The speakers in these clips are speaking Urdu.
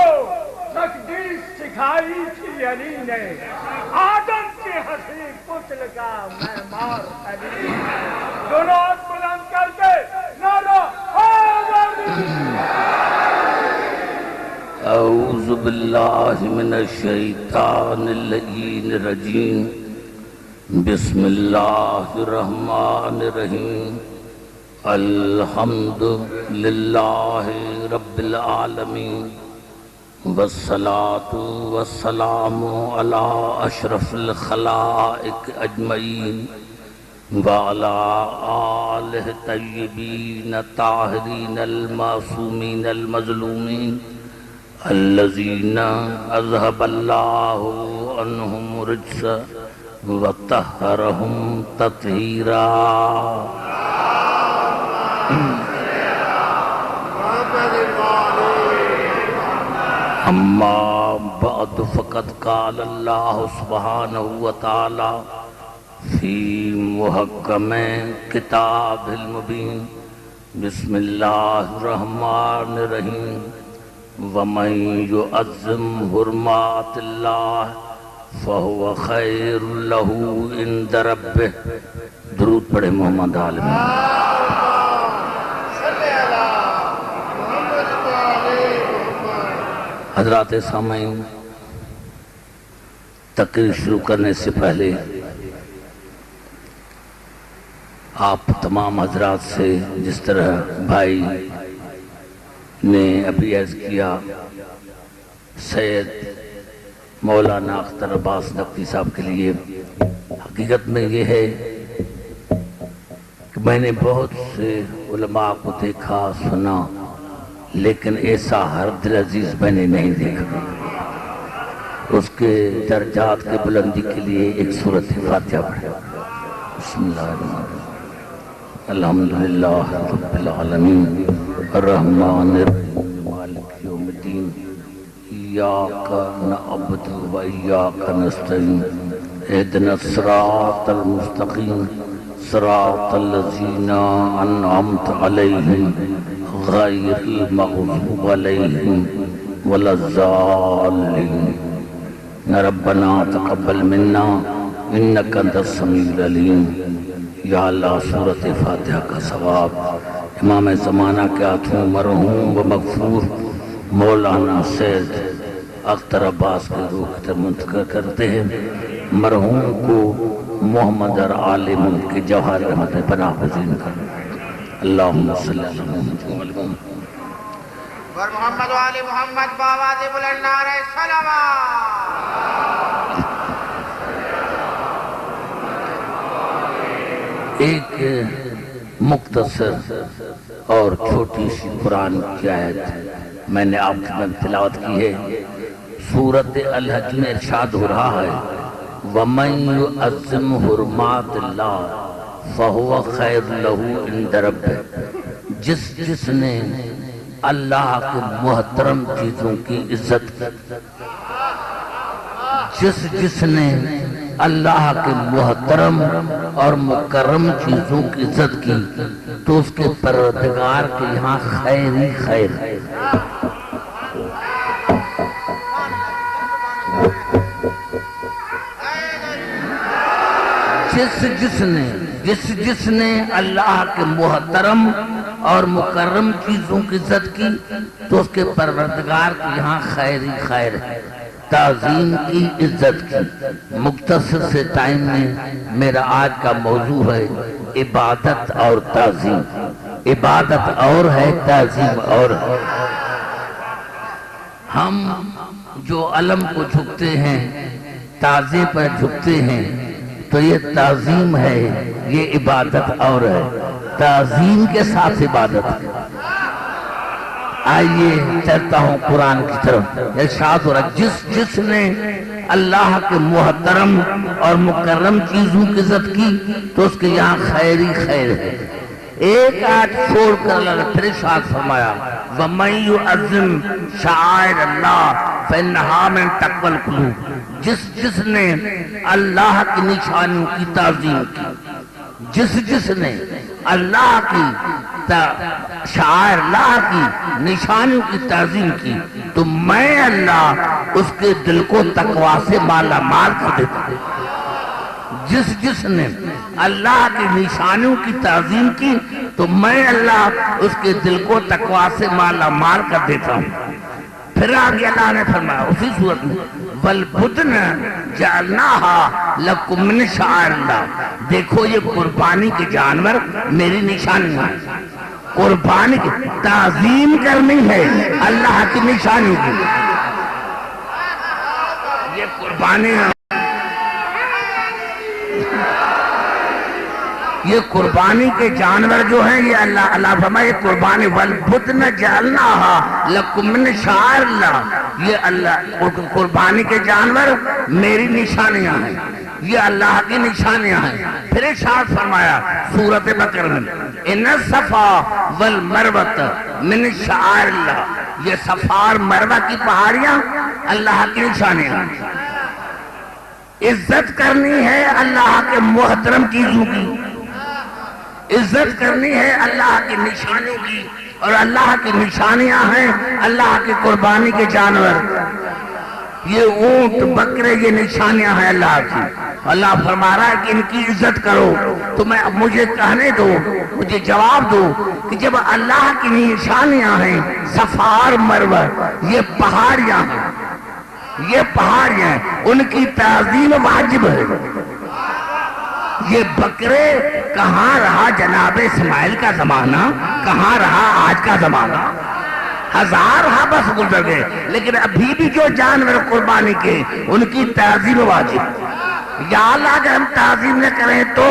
کو تقدیر سکھائی تھی علی نے، آدم کے حسین پتل کا معمار علی، دونوں ہاتھ بلند کر کے نعرہ اعوذ باللہ من الشیطان اللعین الرجیم، بسم اللہ الرحمن الرحیم، الحمد للہ رب العالمین، والصلاة والسلام علی اشرف الخلائق اجمعین، وعلی آلہ طیبین طاہرین المعصومین المظلومین، الذین اذهب اللہ عنہم الرجس وطہرہم تطہیرا۔ اما بعد فقد قال اللہ سبحانہ وتعالی فی محکم کتاب المبین، بسم اللہ الرحمن الرحیم، ومن یعظم حرمات اللہ فہو خیر لہ عند ربہ۔ درود پڑھے محمد عالم۔ حضرات سامعین، تقریر شروع کرنے سے پہلے آپ تمام حضرات سے، جس طرح بھائی نے ابھی عرض کیا، سید مولانا اختر عباس نقوی صاحب کے لیے، حقیقت میں یہ ہے کہ میں نے بہت سے علماء کو دیکھا سنا، لیکن ایسا ہر دل عزیز میں نے نہیں دیکھا۔ اس کے درجات کے بلندی کے لیے ایک سورۃ فاتحہ پڑھیں۔ بسم اللہ الرحمن الرحیم، الحمدللہ رب العالمین، الرحمن الرحیم، مالک یوم الدین، ایاک نعبد و ایاک نستعین، اہدنا الصراط المستقیم، صراط الذین انعمت علیہم غیر المغضوب علیہم ولا الضالین۔ ربنا تقبل منا انک انت السمیع العلیم۔ یا اللہ، سورۃ فاتحہ کا ثواب امام زمانہ کے ہاتھوں مرحوم و مغفور مولانا سید اختر عباس کے روح تک منتقل کرتے ہیں۔ مرحوم کو محمد اور آل ملک کے جوہر رحمت پناہ گزین کر۔ اللہم صلی اللہ علیہ وسلم اور محمد و آل محمد بآواز بلند نعرہ صلوات۔ ایک مختصر اور چھوٹی سی قرآن کی آیت میں نے آپ کی تلاوت کی ہے۔ سورۃ الحج میں ارشاد ہو رہا ہے، وَمَن يُعَظِّمْ حُرُمَاتِ اللَّهِ فَهُوَ خَيْرٌ لَهُ عِندَ رَبِّهِ۔ جس نے اللہ کے محترم چیزوں کی عزت کی، جس نے اللہ کے محترم اور مکرم چیزوں کی عزت کی، تو اس کے پروردگار کے یہاں خیر ہی خیر ہے۔ جس نے اللہ کے محترم اور مکرم چیزوں کی عزت کی، تو اس کے پروردگار کے یہاں خیر ہی خیر ہے۔ تعظیم کی، عزت کی۔ مختصر سے ٹائم میں میرا آج کا موضوع ہے عبادت اور تعظیم۔ عبادت اور ہے، تعظیم اور ہے۔ ہم جو علم کو جھکتے ہیں، تعظیم پر جھکتے ہیں، تو یہ تعظیم ہے، یہ عبادت اور ہے۔ تعظیم کے ساتھ عبادت ہے۔ آئیے چلتا ہوں قرآن کی طرف۔ ارشاد ہو رہا، جس نے اللہ کے محترم اور مکرم چیزوں کی عزت کی، تو اس کے یہاں خیر ہی خیر ہے۔ ایک آیت چھوڑ کر اللہ نے پھر ارشاد فرمایا، وَمَن يُعَظِّمْ شَعَائِرَ اللَّهِ فَإِنَّهَا مِن تَقْوَى الْقُلُوبِ۔ جس نے اللہ کی نشانیوں کی تعظیم کی، جس نے اللہ کی شاعر اللہ کی نشانیوں کی تعظیم کی تو میں اللہ اس کے دل کو تقوی سے مالا مال کر دیتا ہوں۔ جس نے اللہ کی نشانیوں کی تعظیم کی تو میں اللہ اس کے دل کو تقوی سے مالا مال کر دیتا ہوں۔ پھر آگے اللہ نے فرمایا اسی صورت میں وَالْبُدْنَ جَعَلْنَاهَا لَكُمْ مِنْ شَعَائِرِ اللَّهِ، دیکھو یہ قربانی کے جانور میری نشانی ہے، قربانی کی تعظیم کرنی ہے اللہ کی نشانی کی، یہ قربانی یہ قربانی کے جانور جو ہیں یہ اللہ فرمائے یہ قربانی وَالْبُدْنَ جَعَلْنَاهَا لَكُمْ مِنْ شَعَائِرِ اللَّهِ، یہ اللہ قربانی کے جانور میری نشانیاں ہیں، یہ اللہ کی نشانیاں ہیں۔ پھر ارشاد فرمایا سورۃ بقرہ میں اِنَّ الصَّفَا وَالْمَرْوَةَ مِنْ شَعَائِرِ اللَّهِ، یہ صفا اور مروہ کی پہاڑیاں اللہ کی نشانیاں ہیں۔ عزت کرنی ہے اللہ کے محترم چیزوں کی، عزت کرنی ہے اللہ کی نشانیوں کی، اور اللہ کی نشانیاں ہیں اللہ کی قربانی کے جانور، یہ اونٹ بکرے یہ نشانیاں ہیں اللہ کی۔ اللہ فرما رہا ہے کہ ان کی عزت کرو، تو میں اب مجھے کہنے دو، مجھے جواب دو کہ جب اللہ کی نشانیاں ہیں صفا اور مروہ یہ پہاڑیاں ہیں، یہ پہاڑیاں ہیں، ان کی تعظیم واجب ہے۔ یہ بکرے کہاں رہا جناب اسماعیل کا زمانہ، کہاں رہا آج کا زمانہ، ہزار بس گزر گئے، لیکن ابھی بھی جو جانور قربانی کے ان کی تعظیم واجب۔ یا اللہ اگر ہم تعظیم نہ کریں تو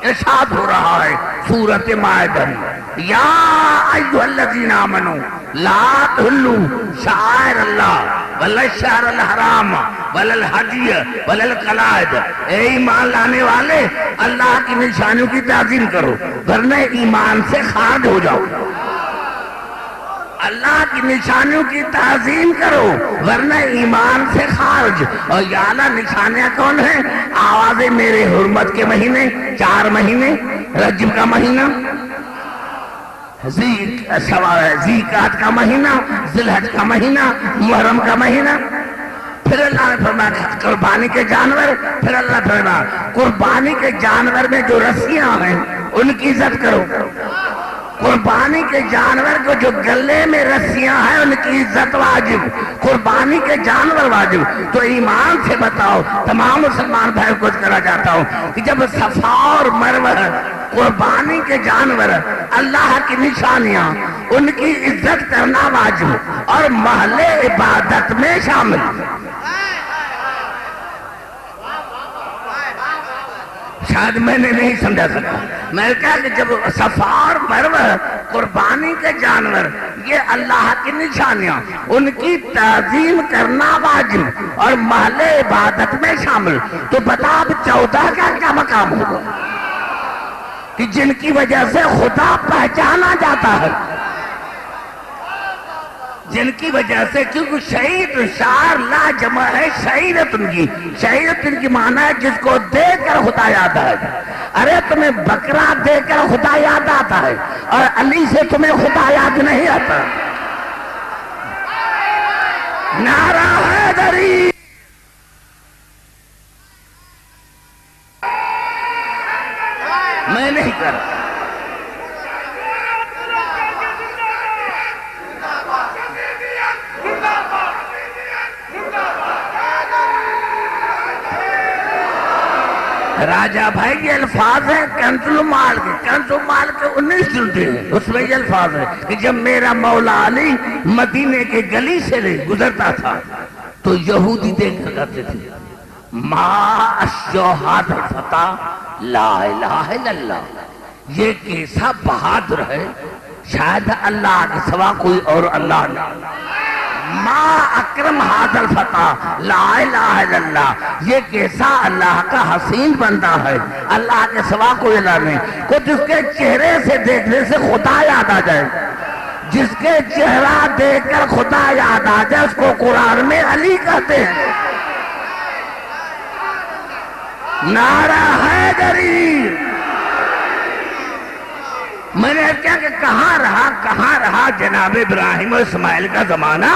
ارشاد ہو رہا ہے سورۃ مائدہ یا ایھا الذین آمنوا لا تحلوا شعائر اللہ ولا الشہر الحرام ولا الہدی ولا القلائد، اے ایمان لانے والے اللہ کی نشانیوں کی تعظیم کرو ورنہ ایمان سے خارج ہو جاؤ، اللہ کی نشانیوں کی تعظیم کرو ورنہ ایمان سے خارج۔ اور یا اللہ نشانیاں کون ہیں؟ آواز میرے حرمت کے مہینے 4 مہینے، رجب کا مہینہ، ذیقعد کا مہینہ، ذی الحج کا مہینہ، محرم کا مہینہ۔ پھر اللہ نے فرمایا قربانی کے جانور، پھر اللہ فرمایا قربانی کے جانور میں جو رسیاں ہیں ان کی عزت کرو، قربانی کے جانور کو جو گلے میں رسیاں ہیں ان کی عزت واجب، قربانی کے جانور واجب۔ تو ایمان سے بتاؤ تمام مسلمان بھائی کو کرا جاتا ہوں کہ جب صفا اور مروہ قربانی کے جانور اللہ کی نشانیاں ان کی عزت کرنا واجب اور محل عبادت میں شامل۔ شاید میں نے نہیں سمجھا سکا، میں نے کہا کہ جب صفا اور مروہ قربانی کے جانور یہ اللہ کی نشانیاں ان کی تعظیم کرنا واجب اور محل عبادت میں شامل، تو بتا اب 14 کا کیا مقام ہوگا کہ جن کی وجہ سے خدا پہچانا جاتا ہے، جن کی وجہ سے، کیونکہ شہید شعر لا جمع ہے شہیدت ان کی، شہیدت ان کی معنی ہے جس کو دیکھ کر خدا یاد آئے گا۔ ارے تمہیں بکرا دیکھ کر خدا یاد آتا ہے اور علی سے تمہیں خدا یاد نہیں آتا۔ نعرہ حیدری، میں نہیں کر رہا۔ راجہ بھائی یہ الفاظ ہیں کنز المال کے، کنز المال کے 19 جلدیں ہیں، اس میں یہ الفاظ ہے کہ جب میرا مولا علی مدینے کے گلی سے گزرتا تھا تو یہودی دیکھ کر کہتے تھے ما اشجعت الفتى لا الہ الا اللہ، یہ کیسا بہادر ہے، شاید اللہ کے سوا کوئی اور اللہ نہیں۔ ما اکرم ھذا الفتى لا الہ الا اللہ، یہ کیسا اللہ کا حسین بندہ ہے، اللہ کے سوا کوئی اللہ نہیں، کو جس کے چہرے سے دیکھنے سے خدا یاد آ جائے، جس کے چہرہ دیکھ کر خدا یاد آ جائے اس کو قرآن میں علی کہتے ہیں۔ نعرہ حیدری، میں نے کیا کہ کہاں رہا جناب ابراہیم و اسماعیل کا زمانہ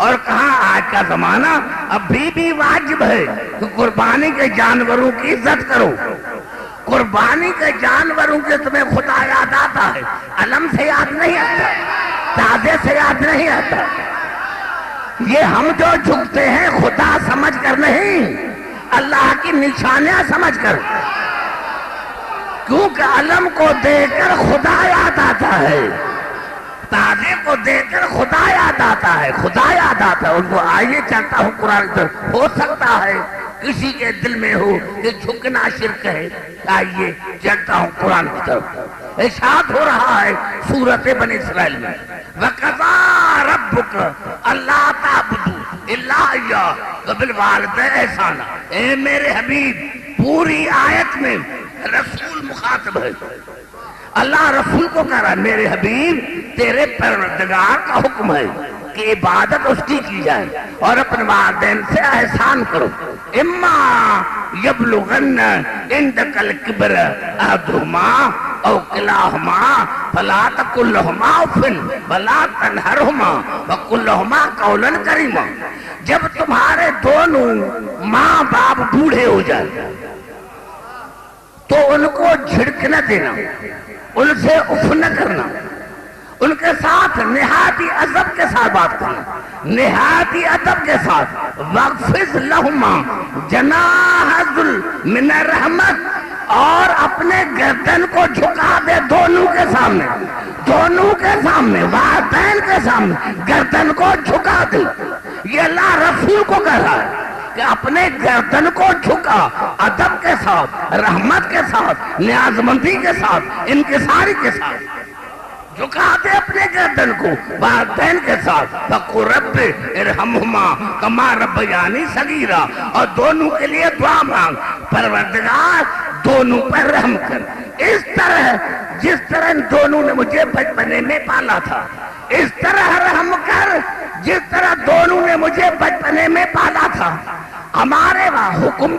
اور کہاں آج کا زمانہ. ابھی بھی واجب ہے کہ قربانی کے جانوروں کی عزت کرو. قربانی کے جانوروں کے تمہیں خدا یاد آتا ہے, علم سے یاد نہیں آتا, تازے سے یاد نہیں آتا. یہ ہم جو جھکتے ہیں خدا سمجھ کر نہیں, اللہ کی نشانیاں سمجھ کر, کیونکہ علم کو دیکھ کر خدا یاد آتا ہے, تازے کو دیکھ کر خدا یاد آتا ہے, خدا یاد آتا ہے. ان کو آئیے چلتا ہوں قرآن کی طرف. ہو سکتا ہے کسی کے دل میں ہو کہ جھکنا شرک ہے, آئیے چلتا ہوں قرآن کی طرف. ارشاد ہو رہا ہے سورۃ بنی اسرائیل میں, وَقَضَىٰ رَبُّكَ أَلَّا تَعْبُدُوا إِلَّا إِيَّاهُ وَبِالْوَالِدَيْنِ إِحْسَانًا. اے میرے حبیب, پوری آیت میں رسول مخاطب ہے. اللہ رسول کو کہہ رہا ہے میرے حبیب تیرے پروردگار کا حکم ہے کہ عبادت اس کی جائے اور اپنے والدین سے احسان کرو. اما یبلغن عندک الکبر احدہما او کلاہما فلا تقل لہما اف ولا تنہرہما وقل لہما قولا کریما. جب تمہارے دونوں ماں باپ بوڑھے ہو جائیں تو ان کو جھڑک نہ دینا, ان سے اف نہ کرنا, ان کے ساتھ نہایتی ادب کے ساتھ بات کرنا, نہایتی ادب کے ساتھ. وَاخْفِضْ لَهُمَا جَنَاحَ الذُّلِّ مِنَ الرَّحْمَةِ, اور اپنے گردن کو جھکا دے دونوں کے سامنے, دونوں کے سامنے, والدین کے سامنے گردن کو جھکا دے. یہ اللہ رسول کو کہہ رہا ہے کہ اپنے گردن کو جھکا ادب کے ساتھ, رحمت کے ساتھ, نیازمندی کے ساتھ, انکساری کے ساتھ جھکا دے اپنے گردن کو والدین کے ساتھ. وَقُلْ رَبِّ ارْحَمْهُمَا كَمَا رَبَّيَانِي صَغِيرًا, اور دونوں کے لیے دعا مانگ, پروردگار دونوں پر رحم کر. اس طرح جس طرح ان دونوں نے مجھے بچپنے میں پالا تھا, اس طرح رحم کر جس طرح دونوں نے مجھے بچپنے میں پالا تھا. ہمارے حکم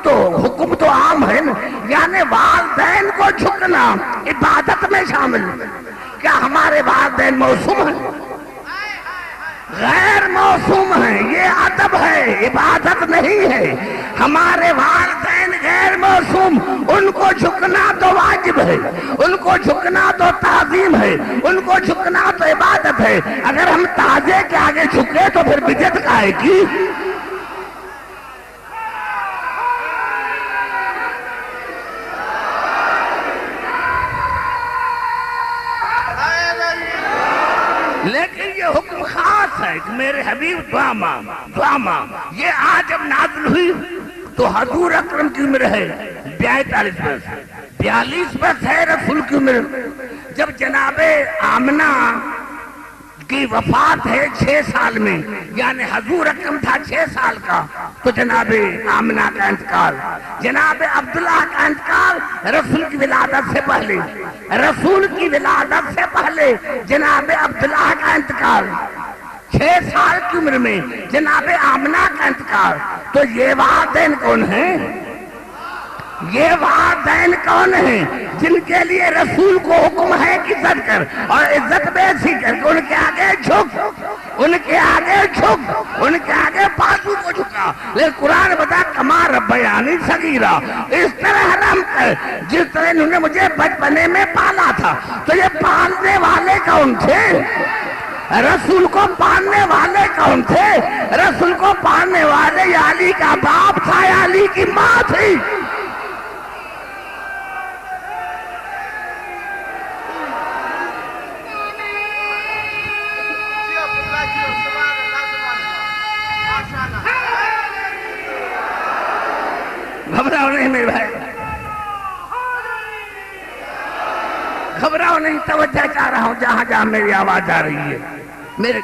تو عام ہے نا, یعنی والدین کو جھکنا عبادت میں شامل. کیا ہمارے والدین معصوم ہیں؟ غیر معصوم ہیں. یہ ادب ہے, عبادت نہیں ہے. ہمارے والدین غیر معصوم, ان کو جھکنا تو واجب ہے, ان کو جھکنا تو تعظیم ہے, ان کو جھکنا تو عبادت ہے. اگر ہم تازے کے آگے جھکے تو پھر بدعت کائے گی. لیکن یہ حکم خاص ہے کہ میرے حبیب دعا مانگ. یہ آج جب نازل ہوئی تو حضور اکرم کی عمر ہے 42 برس, 42 برس ہے رسول کی عمر. جب جناب آمنہ کی وفات ہے 6 سال میں, یعنی حضور اکرم تھا 6 سال کا, تو جناب آمنہ کا انتقال, جناب عبداللہ کا انتقال رسول کی ولادت سے پہلے, رسول کی ولادت سے پہلے جناب عبداللہ کا انتقال, 6 سال کی عمر میں جناب آمنہ کا انتقال. تو یہ والدین کون ہیں؟ یہ والدین کون ہیں جن کے لیے رسول کو حکم ہے کہ عزت کر, اور عزت بیسی کر کے ان کے آگے جھک, ان کے آگے جھک, ان کے آگے بازو کو جھکا. لیکن قرآن بتا کما ربیانی صغیرا, اس طرح رحم کر جس طرح انہوں نے مجھے بچپنے میں پالا تھا. تو یہ پالنے والے کون تھے؟ رسول کو پالنے والے کون تھے؟ رسول کو پالنے والے یا علی کا باپ تھا یا علی کی ماں تھی. گھبراؤ نہیں میرے بھائی, گھبراؤ نہیں, توجہ چاہ رہا ہوں جہاں جہاں میری آواز آ رہی ہے. میرے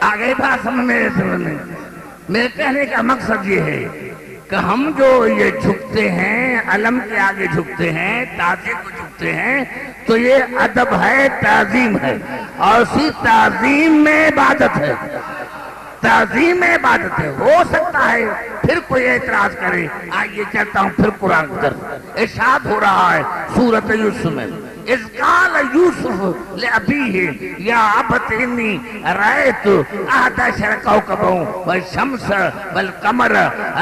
آگے بات سمجھ میں میرے کہنے کا مقصد یہ ہے کہ ہم جو یہ جھکتے ہیں، علم کے آگے جھکتے ہیں، تازے کو جھکتے ہیں، تو یہ ادب ہے، تعظیم ہے، اور اسی تعظیم میں عبادت ہے، تعظیم میں عبادت ہے۔ ہو سکتا ہے پھر کوئی اعتراض کرے، آئیے چلتا ہوں پھر قرآن کی طرف۔ ارشاد ہو رہا ہے سورۃ یوسف میں، اذ قال یوسف لأبیہ یا ابت انی رأیت احد عشر کوکبا والشمس والقمر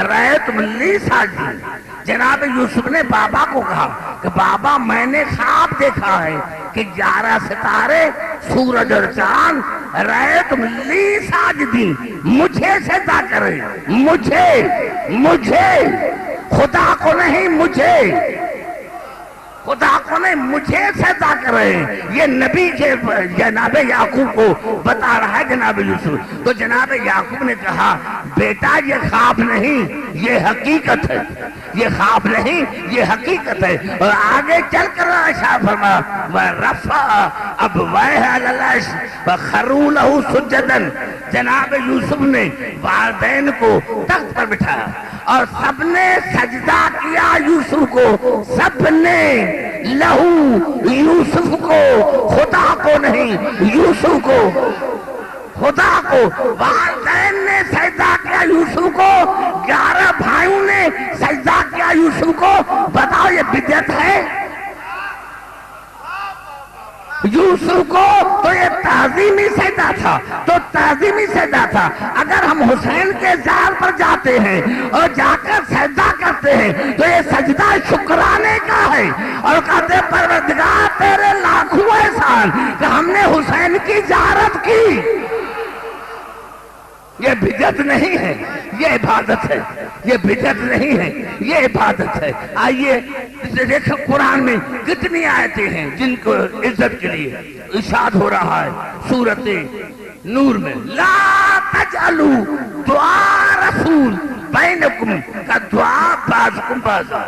رأیتم لی ساجدین۔ جناب یوسف نے بابا کو کہا کہ بابا میں نے خواب دیکھا ہے کہ 11 ستارے، سورج اور چاند رأیتم لی ساجدین، مجھے سجدہ کرے، مجھے خدا کو نہیں، مجھے خدا کو نہیں، مجھے سجدہ کرے۔ یہ نبی کے جناب یعقوب کو بتا رہا ہے جناب یوسف۔ تو جناب یعقوب نے کہا بیٹا یہ خواب نہیں، یہ حقیقت ہے، یہ خواب نہیں، یہ حقیقت ہے۔ اور آگے چل کر ارشاد فرما وَرَفَعَ أَبْوَيْهِ عَلَى الْعَرْشِ وَخَرُّوا لَهُ سُجَّدًا۔ جناب یوسف نے والدین کو تخت پر بٹھایا اور سب نے سجدہ کیا یوسف کو، سب نے لہو، یوسف کو، خدا کو نہیں، یوسف کو، خدا کو۔ والدین نے سجدہ کیا یوسف کو، 11 بھائیوں نے سجدہ کیا یوسف کو۔ بتاؤ یہ بدعت ہے یوسف کو؟ تو یہ تعظیمی سجدہ تھا، تو تعظیمی سجدہ تھا۔ اگر ہم حسین کے زار پر جاتے ہیں اور جا کر سجدہ کرتے ہیں تو یہ سجدہ شکرانے کا ہے، اور کہتے ہیں پروردگار تیرے لاکھوں احسان کہ ہم نے حسین کی زیارت کی۔ یہ بدعت نہیں ہے، یہ عبادت ہے، یہ بدعت نہیں ہے، یہ عبادت ہے۔ آئیے دیکھیں قرآن میں کتنی آیتیں ہیں جن کو عزت کے لیے ارشاد ہو رہا ہے سورۃ نور میں، لا تجعلوا دعاء رسول بینکم کدعاء بعضکم بعضا۔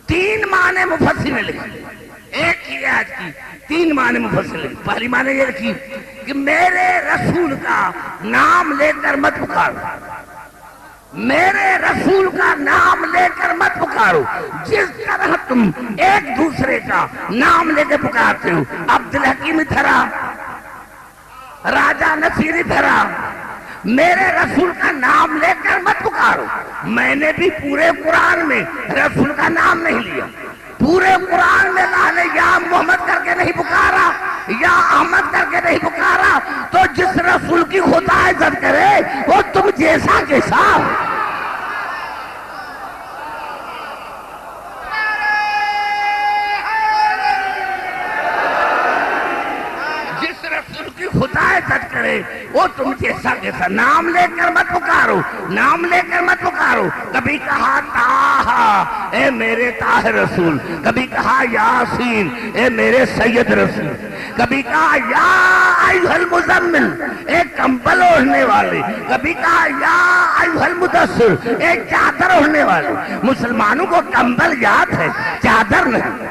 3 معنی مفسر نے لکھی، ایک ہی آیت کی 3 معنی مفسر نے۔ پہلی معنی یہ لکھی کہ میرے رسول کا نام لے کر مت پکارو، میرے رسول کا نام لے کر مت پکارو۔ جس طرح تم ایک دوسرے کا نام لے کے پکارتے ہو، عبدالحکیم تھرا، راجہ نصیری تھرا، میرے رسول کا نام لے کر مت پکارو۔ میں نے بھی پورے قرآن میں رسول کا نام نہیں لیا، پورے قرآن میں اللہ نے یا محمد کر کے نہیں پکارا، یا احمد کر کے نہیں پکارا۔ تو جس رسول کی خدا عزت کرے وہ تم جیسا کیسا۔ جس رسول کی خدا عزت کرے وہ تم جیسا کیسا۔ نام لے کر مت پکارو، نام لے کر مت پکارو۔ کبھی کہا طٰہٰ اے میرے طاہر رسول، کبھی کہا یاسین اے میرے سید رسول، کبھی کہا یا ایھا المزمل اے کمبل اوڑھنے والے، کبھی کہا یا ایھا المدثر اے چادر اوڑھنے والے۔ مسلمانوں کو کمبل یاد ہے، چادر نہیں۔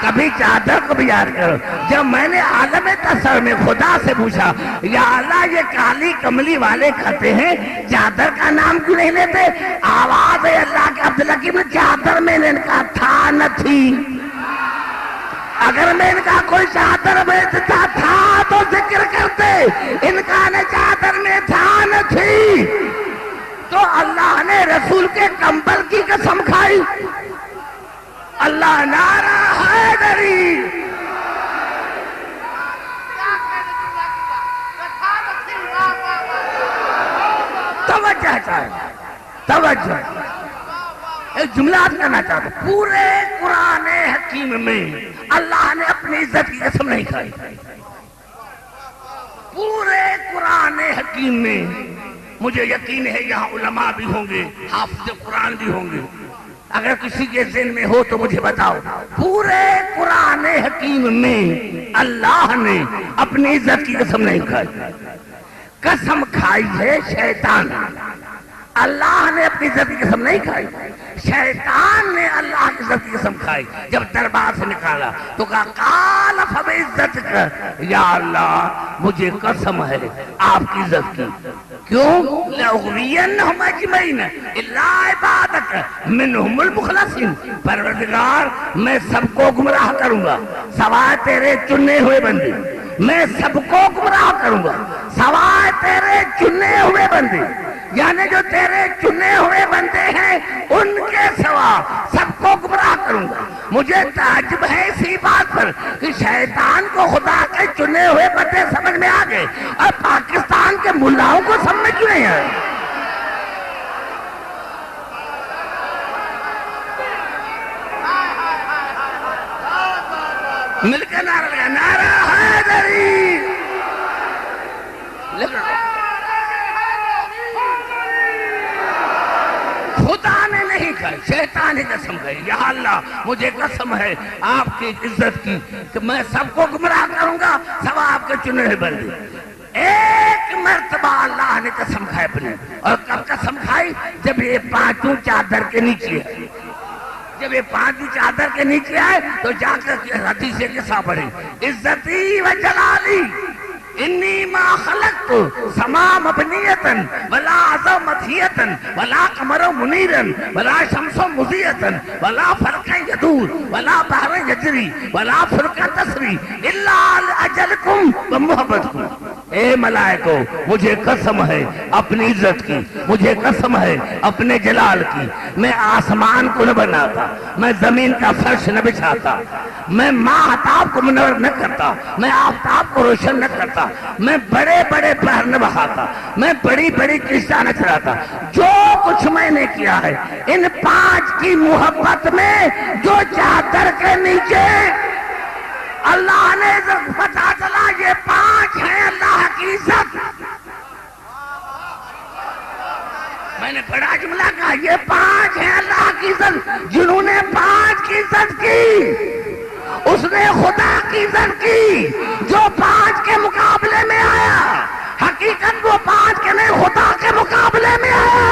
کبھی چادر کو بھی یاد کرو۔ جب میں نے عالم تصور میں خدا سے پوچھا یا اللہ یہ کالی کملی والے کہتے ہیں چادر کا نام کیوں نہیں لیتے؟ آواز ہے اللہ کے عبدالحکیم نے چادر میں نے کہا تھا نہ تھی۔ اگر میں ان کا کوئی چادر میں تھا تو ذکر کرتے، ان کا نے چادر میں تھا نہ تھی۔ تو اللہ نے رسول کے کمبل کی قسم کھائی۔ اللہ نعرہ حیدری۔ توجہ چاہے، توجہ ایک جملہ آپ کرنا چاہتا ہوں۔ پورے قرآن حکیم میں اللہ نے اپنی عزت کی قسم نہیں کھائی۔ پورے قرآن حکیم میں مجھے یقین ہے یہاں علماء بھی ہوں گے، حافظ قرآن بھی ہوں گے، اگر کسی کے ذہن میں ہو تو مجھے بتاؤ۔ پورے قرآن حکیم میں اللہ نے اپنی عزت کی قسم نہیں کھائی، قسم کھائی ہے شیطان، اللہ نے اپنی عزت کی قسم نہیں کھائی، شیطان نے اللہ کی عزت کی قسم کھائی۔ جب دربار سے نکالا تو کہا قال فبعزتک یا اللہ مجھے قسم ہے آپ کی عزت کی، کیوں؟ لأغوینہم اجمعین الا عبادک منہم المخلصین، پروردگار میں سب کو گمراہ کروں گا سوائے تیرے چنے ہوئے بندے، میں سب کو گمراہ کروں گا سوائے تیرے چنے ہوئے بندے، یعنی جو تیرے چنے ہوئے بندے ہیں ان کے سوا سب کو گمراہ کروں گا۔ مجھے تعجب ہے اسی بات پر کہ شیطان کو خدا کے چنے ہوئے بندے سمجھ میں آ گئے اور پاکستان کے ملاؤں کو سمجھ نہیں آئے۔ مل کے نعرہ لگا، نعرہ حیدری، خدا نے نہیں کہا، شیطان ہی قسم کہی، یا اللہ مجھے قسم ہے آپ کی عزت کی کہ میں سب کو گمراہ کروں گا سوا آپ کے چنے ہوئے بندے۔ ایک مرتبہ اللہ نے قسم کھائی اپنی، اور کب قسم کھائی؟ جب یہ پانچوں چادر کے نیچے ہے، جب یہ پانچوں چادر کے نیچے آئے تو جا کر حدیث قصہ پڑھی، عزتی و جلالی انی ما خلقت سما مبنیتا ولا عظم مدھیتا ولا قمر منیرا ولا شمس مضیئتا ولا فرق یدور ولا بحر یجری ولا فرق تسری الا لاجلکم و محبتکم۔ اے ملائکو مجھے قسم ہے اپنی عزت کی، مجھے قسم ہے اپنے جلال کی، میں آسمان کو نہ بناتا، میں زمین کا فرش نہ بچھاتا، میں ماہتاب کو منور نہ کرتا، میں آفتاب کو روشن نہ کرتا، میں بڑے بڑے بحر نہ بہاتا، میں بڑی بڑی کشتیاں نہ چلاتا، جو کچھ میں نے کیا ہے ان پانچ کی محبت میں جو چادر کے نیچے اللہ نے پتا چلا یہ پانچ ہیں اللہ کی عزت۔ میں نے بڑا جملہ کہا، یہ پانچ ہیں اللہ کی عزت، جنہوں نے پانچ کی عزت کی اس نے خدا کی عزت کی جو پانچ کے مقابلے میں آیا، حقیقت وہ پانچ کے نہیں خدا کے مقابلے میں آیا۔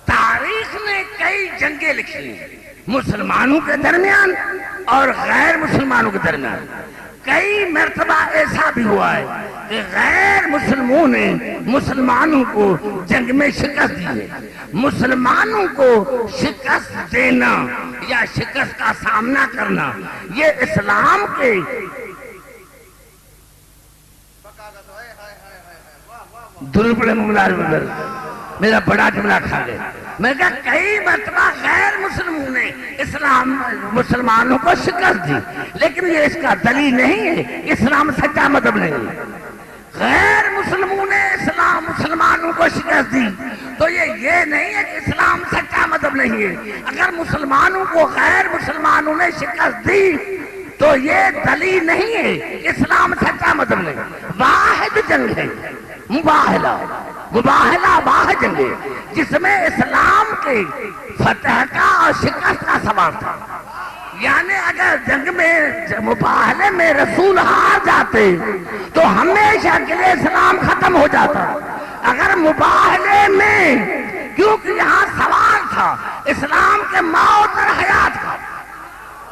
تاریخ نے کئی جنگیں لکھی ہیں مسلمانوں کے درمیان اور غیر مسلمانوں کے درمیان، کئی مرتبہ ایسا بھی ہوا ہے کہ غیر مسلموں نے مسلمانوں کو جنگ میں شکست دی ہے۔ مسلمانوں کو شکست دینا یا شکست کا سامنا کرنا یہ اسلام کے دربڑے ملازم میرا بڑا جملہ کھا گئے۔ میں کہا کئی مرتبہ غیر مسلموں نے مسلمانوں کو شکست دی، لیکن یہ اس کا دلیل نہیں ہے اسلام سچا مذہب نہیں ہے۔ غیر مسلموں نے مسلمانوں کو شکست دی تو یہ نہیں ہے کہ اسلام سچا مذہب نہیں ہے۔ اگر مسلمانوں کو غیر مسلمانوں نے شکست دی تو یہ دلیل نہیں ہے کہ اسلام سچا مذہب نہیں۔ واحد جنگ ہے مباہلہ واحد جنگ ہے جس میں اسلام کے فتح کا اور شکست کا سوال تھا۔ یعنی اگر جنگ میں مباہلے میں رسول ہار جاتے تو ہمیشہ کے لیے اسلام ختم ہو جاتا۔ اگر مباہلے میں، کیونکہ یہاں سوال تھا اسلام کے موت اور حیات کا،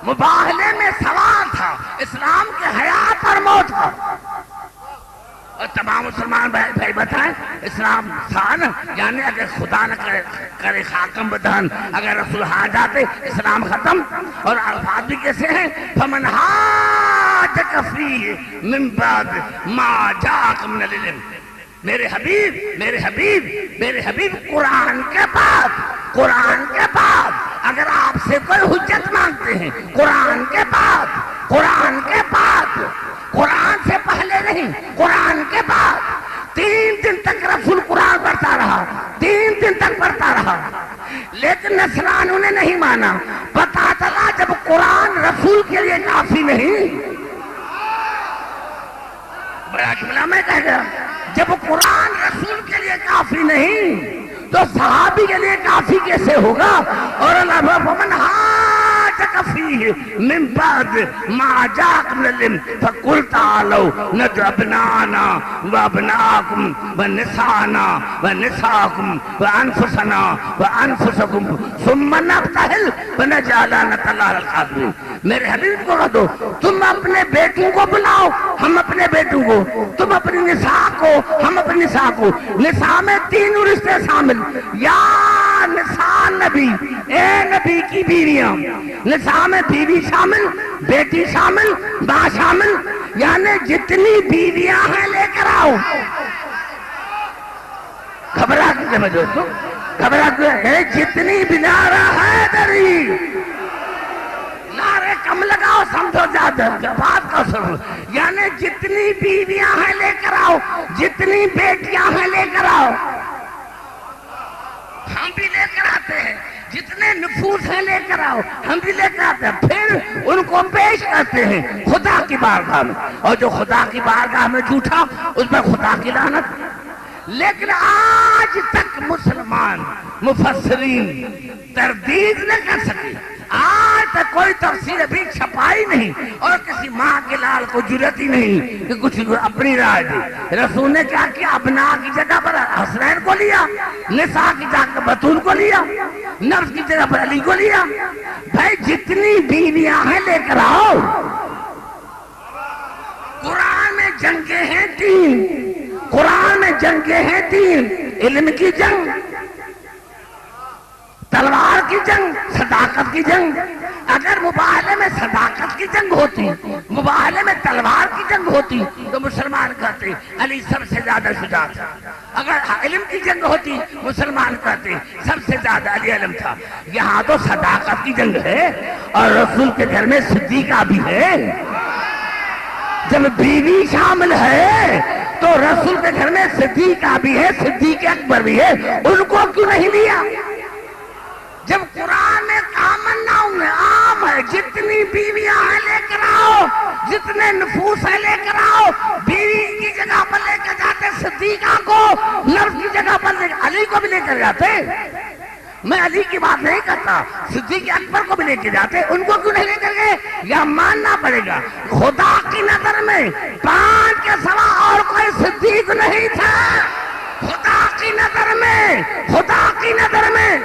مباہلے میں سوال تھا اسلام کے حیات اور موت کا، اور تمام مسلمان بھائی بتائیں اسلام تھا نا، یعنی اگر خدا نہ کرے خاکم بدہن اگر رسول ہار جاتے اسلام ختم۔ اور الفاظ بھی کیسے ہیں، فمن حاجک فیہ من بعد ما جاءک من العلم۔ میرے حبیب قرآن کے بعد اگر آپ سے کوئی حجت مانگتے ہیں، قرآن کے بعد قرآن سے پہلے نہیں، قرآن کے بعد 3 دن تک رسول قرآن پڑھتا رہا، 3 دن تک پڑھتا رہا، لیکن نصرانیوں نے نہیں مانا۔ پتہ چلا جب قرآن رسول کے لیے کافی نہیں، بڑا جملہ میں کہہ گیا، جب قرآن رسول کے لیے کافی نہیں تو صحابی کے لیے کافی کیسے ہوگا؟ اور اللہ فمن حاجک فیہ من بعد ما جاءک من العلم فقل تعالوا ندعو ابناءنا وابناءکم ونساءنا ونساءکم وانفسنا وانفسکم ثم نبتہل ونجعل لعنۃ اللہ علی الکاذبین۔ میرے حبیب کو کہہ دو تم اپنے بیٹوں کو بلاؤ، ہم اپنے بیٹوں کو، تم اپنی نساء کو، ہم اپنی نساء کو۔ نساء میں تینوں رشتے شامل، یا نساء نبی، اے نبی کی بیویاں، نساء میں بیوی شامل، بیٹی شامل، ماں شامل، یعنی جتنی بیویاں ہیں لے کر آؤ۔ گھبرا کے میں دوستو، گھبرا کے جتنی بنارا ہے دری، نعرے کم لگاؤ، سمجھو زیادہ بات کا سنو، یعنی جتنی بیویاں ہیں لے کر آؤ، جتنی بیٹیاں ہیں لے کر آؤ۔ ہم بھی لے کر آتے ہیں، جتنے نفوس ہیں لے کر آؤ، ہم بھی لے کر آتے ہیں، پھر ان کو پیش کرتے ہیں خدا کی بارگاہ میں، اور جو خدا کی بارگاہ میں جھوٹا اس پر خدا کی لعنت۔ لیکن آج تک مسلمان مفسرین تردید نہ کر سکے، آج تک کوئی تفسیر ابھی چھپائی نہیں، اور کسی ماں کے لال کو جرأت ہی نہیں کہ کچھ اپنی رائے دے۔ رسول نے کیا کیا؟ ابنا کی جگہ پر حسنین کو لیا، نساء کی جگہ پر بطول کو لیا، نفس کی جگہ پر علی کو لیا۔ بھائی جتنی بیویاں ہیں لے کر آؤ۔ قرآن میں جنگیں ہیں تین، قرآن میں جنگیں ہیں تین، علم کی جنگ، تلوار کی جنگ، صداقت کی جنگ۔ اگر مباہلے میں صداقت کی جنگ ہوتی، مباہلے میں تلوار کی جنگ ہوتی تو مسلمان کہتے علی سب سے زیادہ شجاع تھا۔ اگر علم کی جنگ ہوتی مسلمان کہتے سب سے زیادہ علی علم تھا۔ یہاں تو صداقت کی جنگ ہے، اور رسول کے گھر میں صدیقہ بھی ہے۔ جب بیوی شامل ہے تو رسول کے گھر میں صدیقہ بھی ہے، صدیق اکبر بھی ہے، ان کو کیوں نہیں لیا؟ جب قرآن میں کامن ناؤن عام ہے، جتنی بیویاں ہیں لے کر آؤ، جتنے نفوس ہیں لے کر آؤ۔ بیوی کی جگہ پر لے کر جاتے صدیقہ کو، نفس کی جگہ پر علی کو بھی لے کر جاتے۔ میں علی کی بات نہیں کرتا، صدیق اکبر کو بھی لے کے جاتے، ان کو کیوں نہیں لے کر گئے؟ یا ماننا پڑے گا خدا کی نظر میں 5 کے سوا اور کوئی صدیق نہیں تھا۔ خدا کی نظر میں، خدا کی نظر میں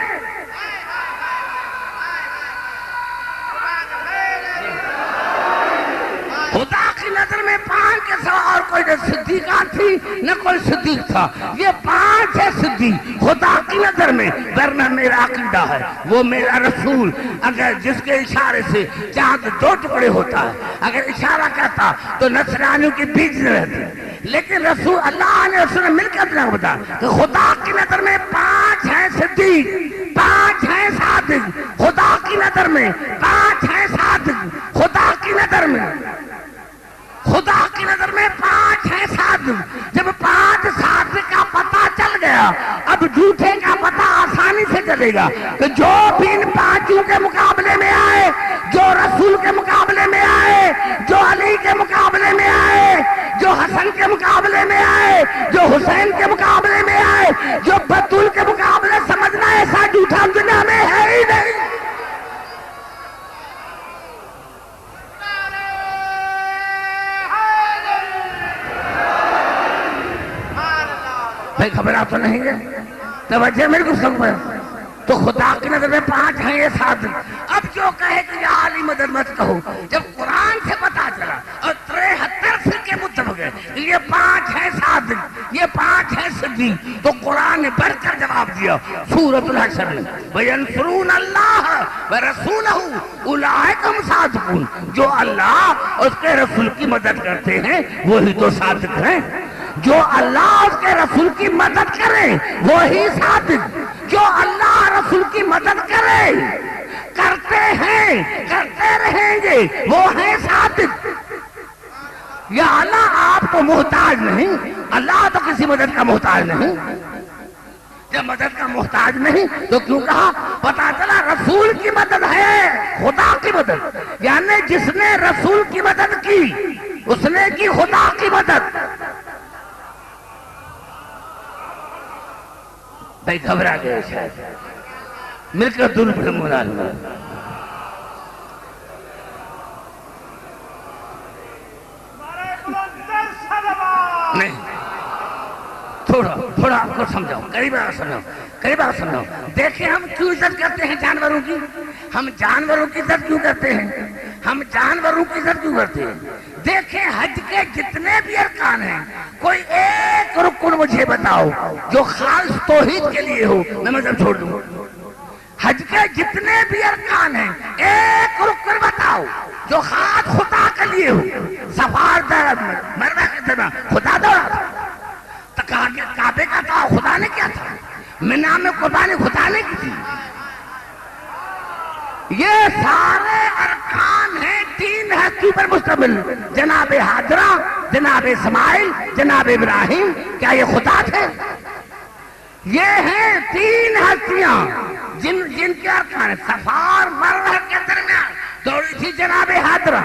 خدا کی نظر میں 5 کے سوا اور کوئی نہ صدیقہ تھی نہ کوئی صدیق تھا، یہ 5 ہے صدیق خدا کی نظر میں۔ ورنہ میرا عقیدہ ہے وہ میرا رسول اگر جس کے اشارے سے چاند 2 ٹکڑے ہوتا ہے، اگر اشارہ کرتا تو نصرانیوں کے بیچ میں رہتے، لیکن رسول اللہ نے رسول نے مل کر اپنا بتا کہ خدا کی نظر میں 5 ہیں صدیق، 5 ہیں صادق، خدا کی نظر میں 5 ہیں صادق، خدا کی نظر میں، خدا کی نظر میں 5 ہیں صادق۔ جب 5 صادق کا پتہ چل گیا، اب جھوٹے کا پتہ آسانی سے چلے گا کہ جو بھی ان 5 کے مقابلے میں آئے، جو رسول کے مقابلے میں آئے، جو علی کے مقابلے میں آئے، جو حسن کے مقابلے میں آئے، جو حسین کے مقابلے میں آئے، جو بطول کے مقابلے، سمجھنا ایسا جھوٹا دنیا میں ہے ہی نہیں۔ بھائی گھبرا تو نہیں ہے، توجہ میرے کو سن پر۔ تو خدا کی نظر میں 5 ہیں یہ صادق۔ اب جو کہے کہ یا علی مدد مت کہو، جب قرآن سے پتا چلا اور 73 فرقے متفق ہے یہ 5 ہیں صادق، یہ 5 ہیں صدیق، تو قرآن نے بڑھ کر جواب دیا سورۃ الحشر میں، وَيَنْصُرُونَ اللَّهَ وَرَسُولَهُ أُولَٰئِكَ هُمُ الصَّادِقُونَ۔ جو اللہ اور اس کے رسول کی مدد کرتے ہیں وہی تو صادق ہیں۔ جو اللہ اور اس کے رسول کی مدد کرے وہی صادق، جو اللہ رسول کی مدد کرے، کرتے ہیں، کرتے رہیں گے، وہ ہیں صادق۔ یا اللہ آپ تو محتاج نہیں، اللہ تو کسی مدد کا محتاج نہیں۔ جب مدد کا محتاج نہیں تو کیوں کہا؟ پتا چلا رسول کی مدد ہے، خدا کی مدد، یعنی جس نے رسول کی مدد کی اس نے کی خدا کی مدد۔ بھائی گھبرا گئے شاید، مل کر دل پر مولانا نہیں، تھوڑا آپ کو سمجھاؤ، قریب آ سمجھاؤ۔ دیکھیں ہم کیوں عزت کرتے ہیں جانوروں کی؟ ہم جانوروں کی عزت کیوں کرتے ہیں؟ دیکھیں حج کے جتنے بھی ارکان ہیں، کوئی ایک رکن مجھے بتاؤ جو خالص توحید کے لیے ہو، میں مذہب چھوڑ دوں۔ حج کے جتنے بھی ارکان ہیں، ایک رکن بتاؤ جو خاص خدا کے لیے ہو۔ صفا مروا کے درمیان خدا دوڑا تھا، کعبے کا طواف خدا نے کیا تھا، مینا میں قربانی خدا نے کی تھی۔ یہ سارے ارکان ہیں تین ہستی پر مشتمل، جناب حاجرہ، جناب اسماعیل، جناب ابراہیم، کیا یہ خدا تھے؟ یہ ہیں تین ہستیاں جن کے ارکان صفا اور مروہ کے درمیان دوڑی تھی جناب حاجرہ۔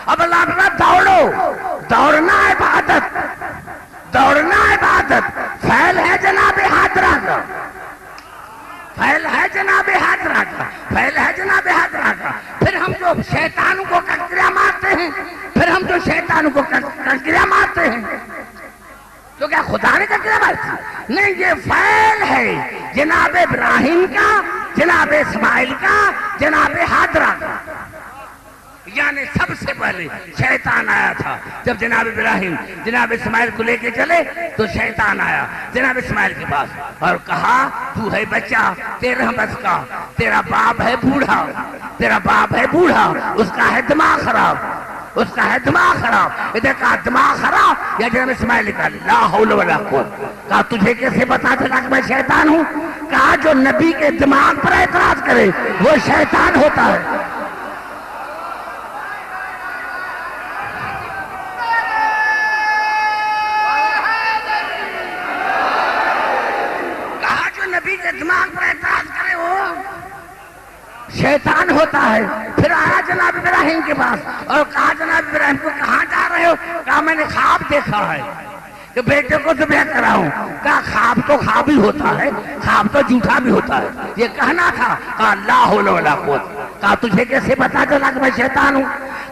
اب اللہ تعالیٰ دوڑنا عبادت، فعل ہے جناب حاجرہ کا، پھر ہم جو شیطانوں کو کنکریاں مارتے ہیں، تو کیا خدا نے کنکریاں مارتی؟ نہیں، یہ فعل ہے جناب ابراہیم کا، جناب اسماعیل کا، جناب حاجرہ کا۔ یعنی سب سے پہلے شیطان آیا تھا۔ جب جناب ابراہیم جناب اسماعیل کو لے کے چلے تو شیطان آیا جناب اسماعیل کے پاس اور کہا تو ہے بچہ 13 برس کا، تیرا باپ ہے بوڑھا، اس کا ہے دماغ خراب، ادھر کہا دماغ خراب، یا جناب اسماعیل نے کہا لا حول ولا قوت، کہا تجھے کیسے پتا چلا کہ میں شیطان ہوں؟ کہا جو نبی کے دماغ پر اعتراض کرے وہ شیطان ہوتا ہے۔ دماغ پر اعتراض کرے وہ شیطان ہوتا ہے۔ پھر آیا جناب ابراہیم کے پاس اور کہا جناب ابراہیم کو کہاں جا رہے ہو؟ کہا میں نے خواب دیکھا ہے کہ بیٹے کو ذبح کراؤں۔ کہا خواب تو خواب ہی ہوتا ہے، خواب تو جھوٹا بھی ہوتا ہے، یہ کہنا تھا۔ کہا لا حول ولا قوت، کہا تجھے کیسے پتا چلا کہ میں شیطان ہوں؟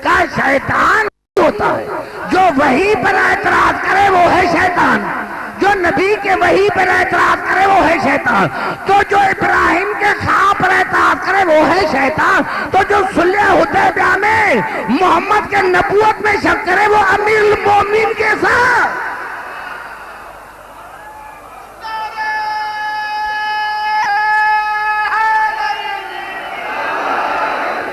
کہا شیطان ہوتا ہے جو وحی پر اعتراض کرے وہ ہے شیطان، جو نبی کے وحی پر اعتراض کرے وہ ہے شیطان، تو جو ابراہیم کے خواب پر اعتراض کرے وہ ہے شیطان، تو جو صلح حدیبیہ میں محمد کے نبوت میں شک کرے وہ امیر المومنین کے ساتھ۔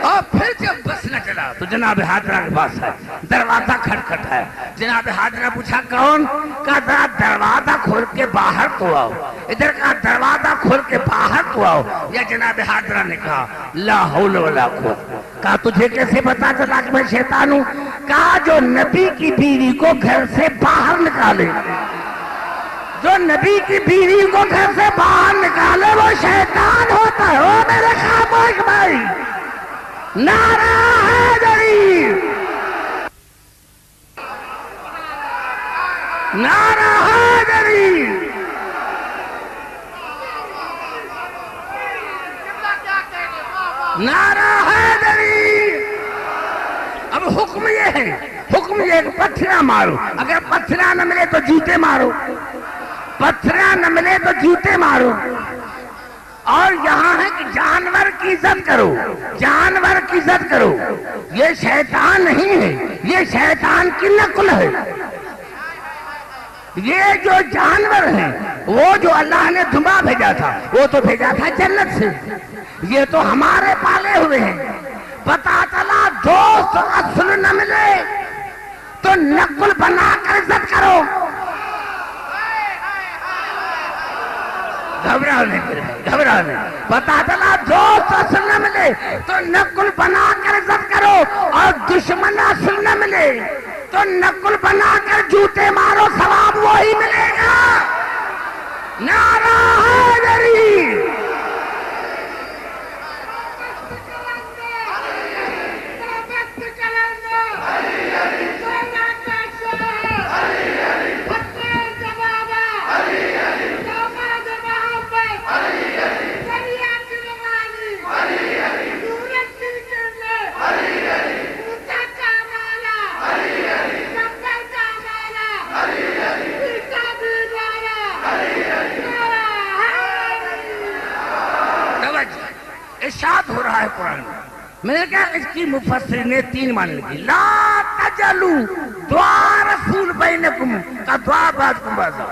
اور پھر جب بس نہ چلا تو جناب حاجرہ کے پاس ہے، دروازہ کھٹکھٹ ہے۔ جناب حاجرہ پوچھا کون؟ کہا ذرا دروازہ کھول کے باہر تو آؤ۔ ادھر کہا دروازہ کھول کے باہر تو آؤ۔ یا جناب حاجرہ نے کہا لا حول ولا قوت، کہا تجھے کیسے پتا چلا کہ میں شیطان ہوں؟ کہا جو نبی کی بیوی کو گھر سے باہر نکالے، جو نبی کی بیوی کو گھر سے باہر نکالے وہ شیطان ہوتا ہے۔ وہ میرے خاموش بھائی، نعرہ حیدری، نعرہ حیدری، نعرہ حیدری۔ اب حکم یہ ہے کہ پتھریاں مارو، اگر پتھریاں نہ ملے تو جوتے مارو، پتھریاں نہ ملے تو جوتے مارو۔ اور یہاں ہے کہ جانور کی عزت کرو، جانور کی عزت کرو۔ یہ شیطان نہیں ہے، یہ شیطان کی نقل ہے۔ یہ جو جانور ہیں وہ جو اللہ نے دھما بھیجا تھا وہ تو بھیجا تھا جنت سے، یہ تو ہمارے پالے ہوئے ہیں۔ پتا چلا دوست اصل نہ ملے تو نقل بنا کر عزت کرو۔ گھبراؤ نہیں، پتا چلا دوست اصل نہ ملے تو نقل بنا کر عزت کرو، اور دشمن اصل نہ ملے تو نقل بنا کر جوتے مارو، ثواب وہی ملے گا۔ نعرہ حیدری ارشاد ہو رہا ہے قرآن میں نے کہا اس کی مفسر نے 3 معنی لکھی لا تجلو دعا رسول بینکم کا دعا بعضکم بعضا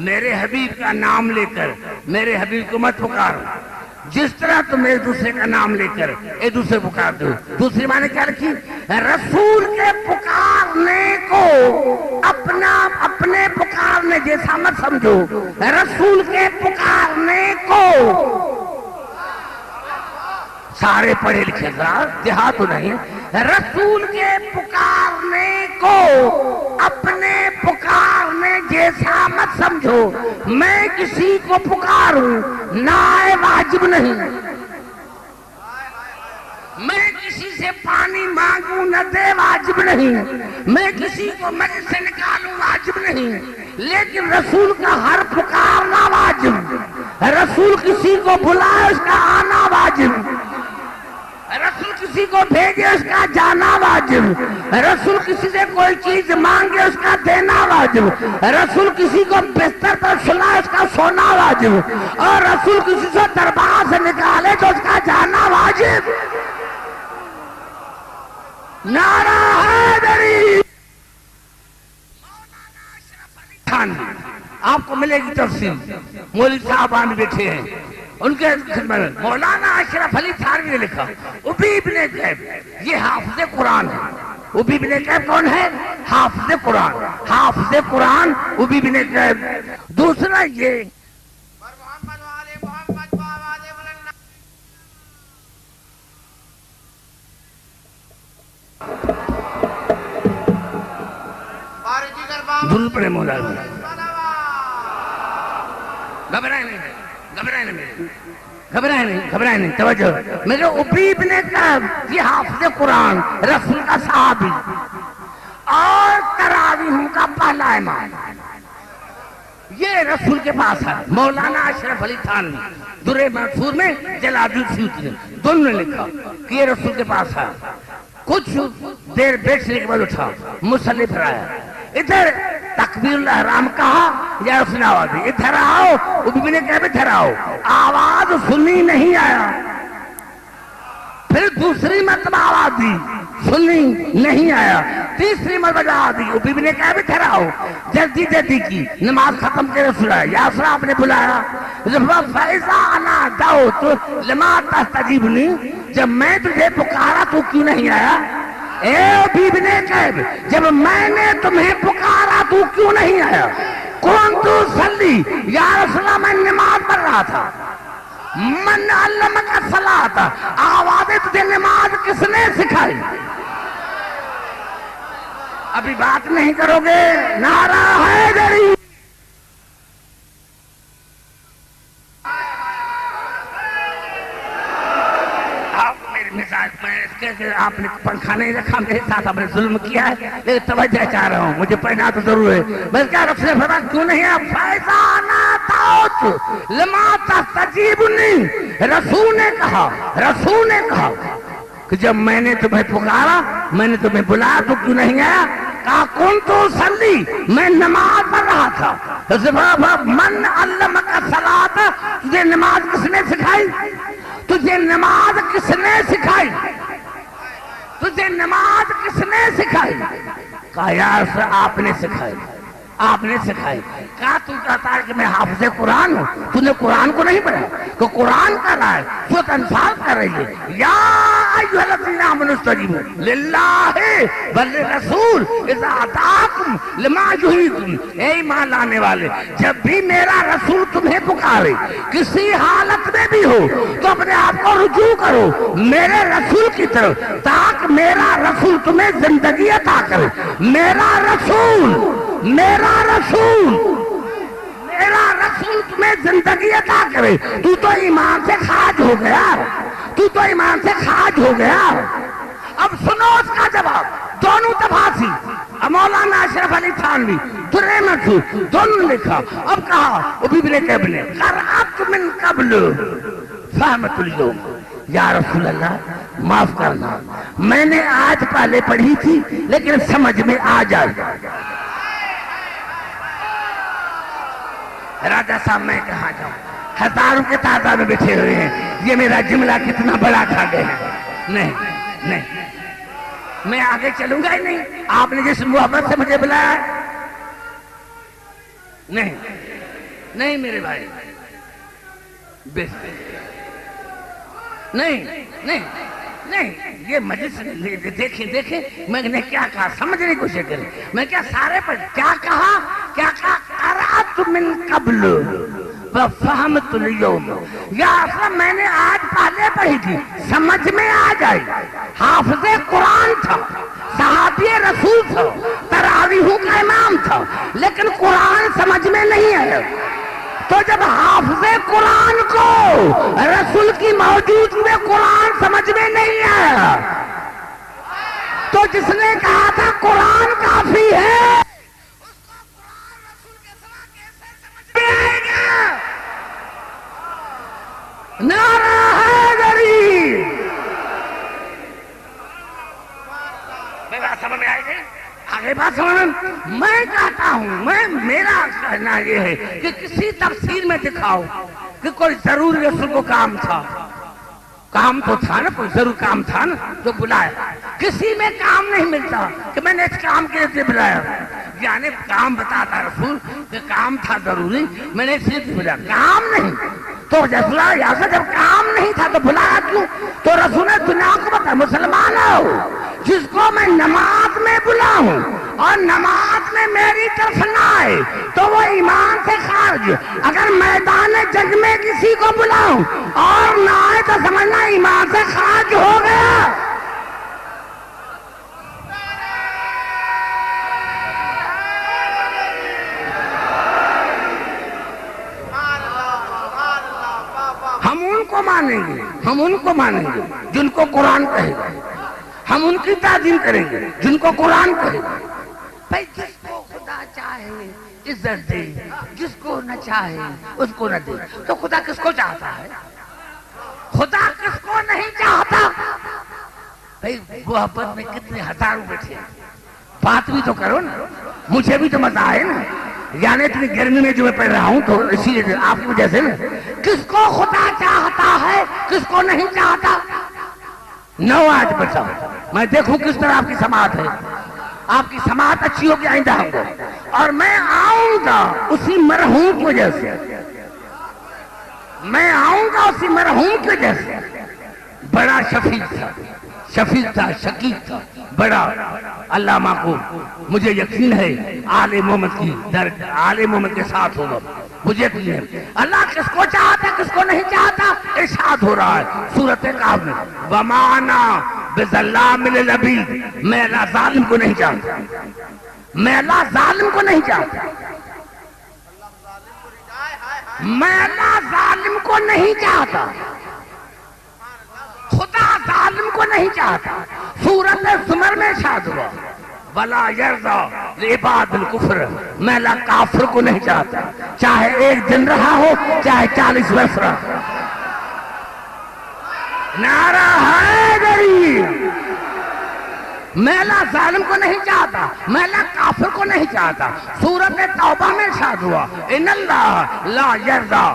میرے حبیب کا نام لے کر میرے حبیب کو مت پکارو جس طرح تم ایک دوسرے کا نام لے کر ایک دوسرے پکارتے ہو دوسری معنی کیا رکھی رسول کے پکارنے کو اپنے پکارنے جیسا مت سمجھو رسول کے پکارنے کو سارے پڑھے لکھے دیہات تو نہیں رسول کے پکارنے کو اپنے پکارنے جیسا مت سمجھو میں کسی کو پکاروں نہ واجب نہیں میں کسی سے پانی مانگوں نہ دے واجب نہیں میں کسی کو مجھ سے نکالوں واجب نہیں لیکن رسول کا ہر پکارنا واجب رسول کسی کو بلائے اس کا آنا واجب رسول کسی کو بھیجے اس کا جانا واجب رسول کسی سے کوئی چیز مانگے اس کا دینا واجب رسول کسی کو بستر پر سلائے اس کا سونا واجب اور رسول کسی سے دربار سے نکالے تو اس کا جانا واجب نعرہ حیدری آپ کو ملے گی تفصیل مولوی صاحبان بیٹھے ہیں ان کے خدمت مولانا اشرف علی تھانوی نے لکھا ابی ابن کعب یہ حافظ قرآن ہے ابی ابن کعب کون ہے حافظ قرآن ابی ابن کعب دوسرا یہ محمد وآل محمد بآواز بلند بارجی گر بابا دل پڑے مولانا گھبرائے نہیں توجہ میرے ابی ابن کعب یہ حافظ قرآن رسول کا صحابی اور تراویح کا پہلا امام یہ رسول کے پاس ہے مولانا اشرف علی تھانوی درِ منصور میں جلال الدین سیوطی نے دونوں نے لکھا کہ یہ رسول کے پاس ہے کچھ دیر بیٹھنے کے بعد اٹھا مصلی پر آیا ادھر تکبیر الاحرام کہا یا اس نے آواز دی ادھر آؤ ابی ابن کعب ادھر آؤ آواز سنی نہیں آیا پھر دوسری مرتبہ آواز دی سنی نہیں آیا تیسری مرتبہ آواز دی ابی ابن کعب ادھر آؤ جلدی کی نماز ختم کے رسول آیا یا اسرا آپ نے بلایا فَإِذَا أَنَا دَعَوْتُ لِمَا تَسْتَجِيبُنِي جب میں تجھے پکارا تو کیوں نہیں آیا اے ابی ابن کعب جب میں نے تمہیں پکارا تو کیوں نہیں آیا کون تو صلی یا رسول اللہ میں نماز پڑھ رہا تھا من علمک الصلاۃ آوازیں تجھے نماز کس نے سکھائی ابھی بات نہیں کرو گے نعرہ حیدری آپ نے پنکھا نہیں رکھا میرے ساتھ آپ نے ظلم کیا ہے لیکن توجہ چاہ رہا ہوں مجھے پڑھنا تو ضرور ہے بس کیا رب سے فرما کیوں نہیں ہے فَإِذَا أَنَا دَعَوْتُ لِمَا تَسْتَجِيبُنِي رسول نے کہا کہ جب میں نے تمہیں پکارا میں نے تمہیں بلایا تو کیوں نہیں آیا کہا کون تو صلی میں نماز پڑھ رہا تھا من علمک الصلاۃ تجھے نماز کس نے سکھائی تجھے نماز کس نے سکھائی تجھے نماز کس نے سکھائی کہا یار آپ نے سکھائی کہا تو کہتا ہے کہ میں حافظ قرآن ہوں تو نے قرآن کو نہیں پڑھا کہ قرآن کر رہا ہے سورۃ انفال کر رہی ہے یا ایھا الذین آمنوا استجیبوا للہ والرسول اذا دعاکم لما یحییکم اے ایمان لانے والے جب بھی میرا رسول تمہیں پکارے کسی حالت میں بھی ہو تو اپنے آپ کو رجوع کرو میرے رسول کی طرف تاکہ میرا رسول تمہیں زندگی عطا کرے میرا رسول رسول تمہیں زندگی عطا کرے. تو تو ایمان سے خارج ہو گیا, تو تو ایمان سے خارج ہو گیا. اب سنو اس کا جواب. دونوں تفاصیر, مولانا اشرف علی تھانوی, درِ منصور, دونوں نے لکھا. اب کہا ابن کعب نے قرأت من قبل فہمت اليوم. یا رسول اللہ معاف کرنا, میں نے آج پہلے پڑھی تھی لیکن سمجھ میں آ جائے. راجہ صاحب میں کہاں جاؤں, ہزاروں کے تعداد میں بیٹھے ہوئے ہیں, یہ میرا جملہ کتنا بڑا کھا گئے ہیں. نہیں نہیں, میں آگے چلوں گا ہی نہیں. آپ نے جس محبت سے مجھے بلایا نہیں نہیں میرے بھائی, نہیں نہیں نہیں, یہ مجلس دیکھیں میں نے کیا کہا, سمجھنے کی کوشش کریں. میں کیا سارے پر کیا کہا قرأت من قبل وفہمت اليوم. یا اصلا میں نے آج پہلے پڑھی تھی, سمجھ میں آ جائے. حافظ قرآن تھا, صحابی رسول تھا, تراویحوں کا امام تھا, لیکن قرآن سمجھ میں نہیں آیا. تو جب حافظ قرآن کو رسول کی موجودگی میں قرآن سمجھ میں نہیں آیا, تو جس نے کہا تھا قرآن کافی ہے, نعرہ حیدری. میں بات سمجھ میں آئی گئی, آگے بات سمجھ. میں کہتا ہوں, میرا کہنا یہ ہے کہ کسی تفسیر میں دکھاؤ کہ کوئی ضرور رسول کو کام تھا. کام تو تھا نا, کوئی ضرور کام تھا نا جو بلایا. کسی میں کام نہیں ملتا کہ میں نے اس کام کے لیے بلایا. یعنی کام بتاتا رسول کہ کام تھا ضروری, میں نے اس لیے بلایا. کام نہیں تو جب کام نہیں تھا تو بلایا کیوں؟ تو رسول نے دنیا کو بتا, مسلمان ہو جس کو میں نماز میں بلاؤں اور نماز میں میری طرف نہ آئے تو وہ ایمان سے خارج. اگر میدان جنگ میں کسی کو بلاؤں اور نہ آئے تو سمجھنا ایمان سے خارج ہو گیا. ہم ان کو مانیں گے جن کو قرآن کہے گا. ہم ان کی تعظیم کریں گے جن کو قرآن کہے گا. بھائی جس کو خدا چاہے عزت دے, جس کو نہ چاہے اس کو نہ دے. تو خدا کس کو چاہتا ہے؟ خدا کس کو نہیں چاہتا؟ بھائی محبت میں کتنے ہزاروں بیٹھے, بات بھی تو کرو نا, مجھے بھی تو مزہ آئے نا. یعنی اتنی گرمی میں جو میں پڑھ رہا ہوں تو اسی لیے آپ کی وجہ سے نا. کس کو خدا چاہتا ہے, کس کو نہیں چاہتا؟ نو آج بچا, میں دیکھوں کس طرح آپ کی سماعت ہے. آپ کی سماعت اچھی ہوگی آئندہ ہوں گا, اور میں آؤں گا اسی مرحوم کی وجہ سے. میں آؤں گا اسی مرحوم کی وجہ سے. بڑا شفیق تھا, شکیق تھا, بڑا علامہ کو مجھے یقین ہے آل محمد کی درد آل محمد کے ساتھ ہوگا. مجھے یقین ہے. اللہ کس کو چاہتا ہے کس کو نہیں چاہتا ارشاد ہو رہا ہے سورۃ کہف میں, وَمَا بِظَلَّامٍ لِّلْعَبِيدِ. میں اللہ ظالم کو نہیں چاہتا, میں اللہ ظالم کو نہیں چاہتا, میں اللہ ظالم کو نہیں چاہتا, خدا ظالم کو نہیں چاہتا. سورۃ زمر میں ارشاد ہوا وَلَا يَرْضَىٰ لِعِبَادِ الْكُفْرِ. میں اللہ کافر کو نہیں چاہتا, چاہے ایک دن رہا ہو چاہے 40 برس رہا. نعرہ حیدری. میں اللہ ظالم کو نہیں چاہتا, میں اللہ کافر کو نہیں چاہتا. سورۃ توبہ میں ارشاد ہوا ان اللہ لا یرضیٰ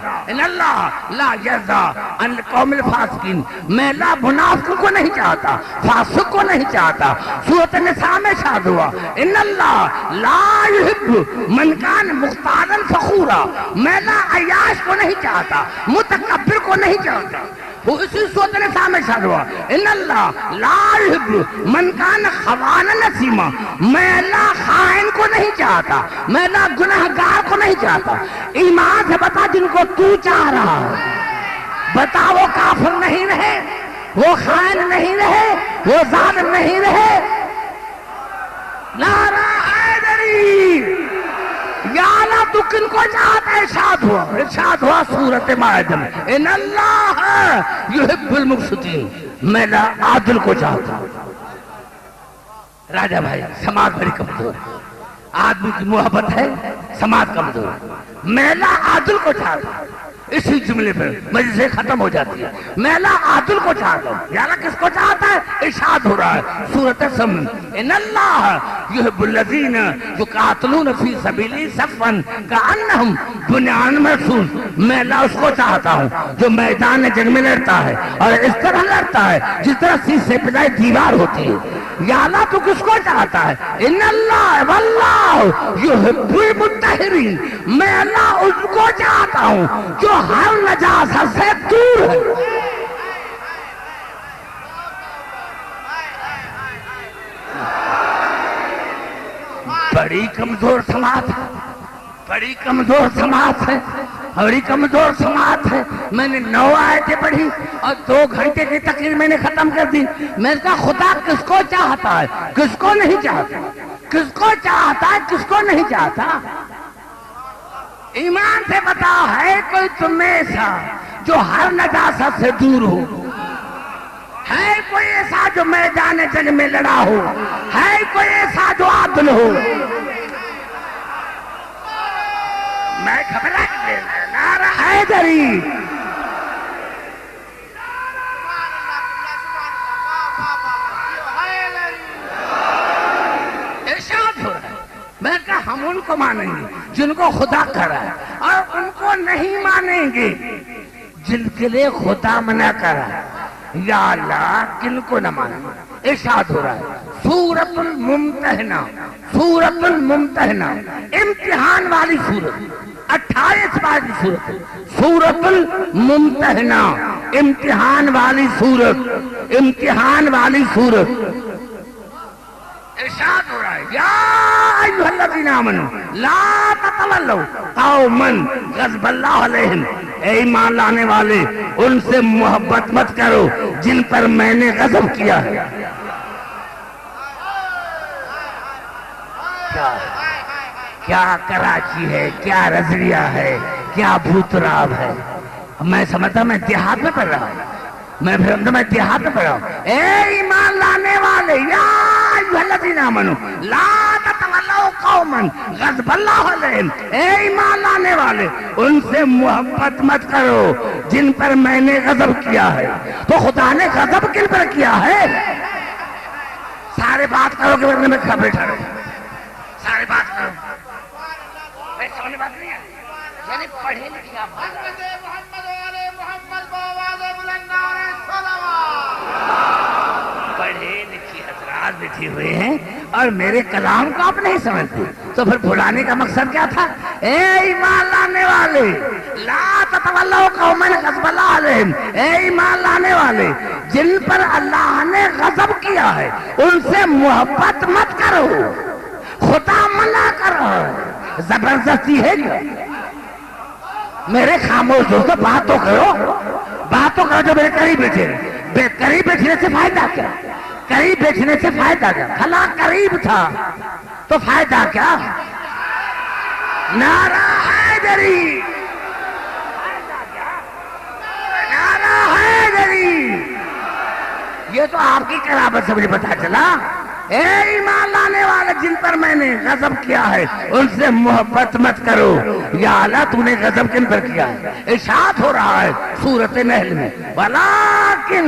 عن القوم الفاسقین. میں اللہ منافق کو نہیں چاہتا, فاسق کو نہیں چاہتا. سورۃ نساء میں ارشاد ہوا ان اللہ لا یحب من کان مختالا فخورا. میں اللہ عیاش کو نہیں چاہتا, متکبر کو نہیں چاہتا. وہ اسی سورۃ نساء میں ارشاد ہوا ان اللہ لا یحب من کان خوانا نسیما. میں اللہ خائن کو نہیں چاہتا, میں اللہ گناہگار کو نہیں چاہتا. ایمان سے بتا جن کو تو چاہ رہا ہے, بتا وہ کافر نہیں رہے, وہ خائن نہیں رہے, وہ ظالم نہیں رہے. نعرہ حیدری. یا اللہ تو کن کو چاہتا ہے؟ ارشاد ہوا سورۃ مائدہ میں، ان اللہ یحب المقسطین، میں عادل کو چاہتا ہوں۔ راجہ بھائی سماج بڑی کمزور ہے، آدمی کی محبت ہے، سماج کمزور ہے، میں عادل کو چاہتا ہوں۔ اسی جملے پر مجلس ختم ہو جاتی ہے، میں اللہ عادل کو چاہتا ہوں۔ یا اللہ کس کو چاہتا ہے؟ ارشاد ہو رہا ہے سورۃ سم، ان اللہ یحب الذین یقاتلون فی سبیلہ صفا کأنہم بنیان مرصوص، میں اللہ اس کو چاہتا ہوں جو میدان جنگ میں لڑتا ہے اور اس طرح لڑتا ہے جس طرح سیسے پہ دیوار ہوتی ہے۔ یا اللہ تو کس کو چاہتا ہے؟ ان اللہ واللہ یحب المطہرین، میں اللہ اس کو چاہتا ہوں جو ہر نجاست سے دور ہے۔ بڑی کمزور سماعت ہے، بڑی کمزور سماعت ہے، بڑی کمزور سماعت ہے۔ میں نے 9 آیتیں پڑھی اور 2 گھنٹے کی تقریر میں نے ختم کر دی۔ میں نے کہا خدا کس کو چاہتا ہے، کس کو نہیں چاہتا، کس کو چاہتا ہے، کس کو نہیں چاہتا؟ ایمان سے بتاؤ، ہے کوئی تم میں ایسا جو ہر نجاست سے دور ہو؟ ہے کوئی ایسا جو میدان جنگ میں لڑا ہو؟ ہے کوئی ایسا جو عادل ہو؟ میں گھبرا کے نعرہ حیدری، ارشاد ہو رہا ہے۔ میں کہا ہم ان کو مانیں گے جن کو خدا کر رہا ہے، اور ان کو نہیں مانیں گے جن کے لیے خدا منع کر رہا ہے۔ یا اللہ کن کو نہ مانیں گے؟ ارشاد ہو رہا ہے سورۃ الممتحنہ، سورۃ الممتحنہ، امتحان والی سورت، 28 پارے کی سورت، سورۃ الممتحنہ، امتحان والی سورت، امتحان والی سورت۔ ارشاد ہو رہا ہے یا ایھا الذین آمنوا لا تتولوا قوما غضب اللہ علیہم، اے ایمان لانے والے ان سے محبت مت کرو جن پر میں نے غضب کیا ہے۔ کیا کراچی ہے، کیا رضویہ ہے، کیا بھوتراب ہے۔ میں سمجھتا میں دیہات میں پڑھ رہا ہوں، میں دیہات میں پڑھ رہا ہوں۔ اے ایمان لانے والے یا ایھا الذین آمنوا لا تتولوا قوما غضب اللہ علیہم، اے ایمان لانے والے ان سے محبت مت کرو جن پر میں نے غضب کیا ہے۔ تو خدا نے غضب کن پر کیا ہے؟ سارے بات کرو کہ ورنہ میں کھا بیٹھا رہوں، سارے بات کرو، میں سونے بات نہیں ہے، یعنی پڑھے لکھے آپ پڑھے لکھے حضرات بیٹھے ہوئے ہیں اور میرے کلام کو آپ نہیں سمجھتے، تو پھر بھلانے کا مقصد کیا تھا؟ اے ایمان لانے والے لا تتولوا قوما غضب اللہ علیہم، اے ایمان لانے والے جن پر اللہ نے غضب کیا ہے ان سے محبت مت کرو۔ خدا منع کر رہا ہے، زبردستی ہے کیا؟ میرے خاموش دوستو بات تو کرو، بات تو کرو جو میرے قریب بیٹھے ہیں۔ قریب بیٹھنے سے فائدہ کیا؟ قریب بیٹھنے سے فائدہ کیا؟ بھلا قریب تھا تو فائدہ کیا؟ نعرہ حیدری، نعرہ حیدری۔ یہ تو آپ کی قرابت سے مجھے پتا چلا۔ اے ایمان لانے والے جن پر میں نے غضب کیا ہے ان سے محبت مت کرو۔ یا اللہ تو نے غضب کن پر کیا ہے؟ ارشاد ہو رہا ہے سورۃ نحل میں وَلَٰكِن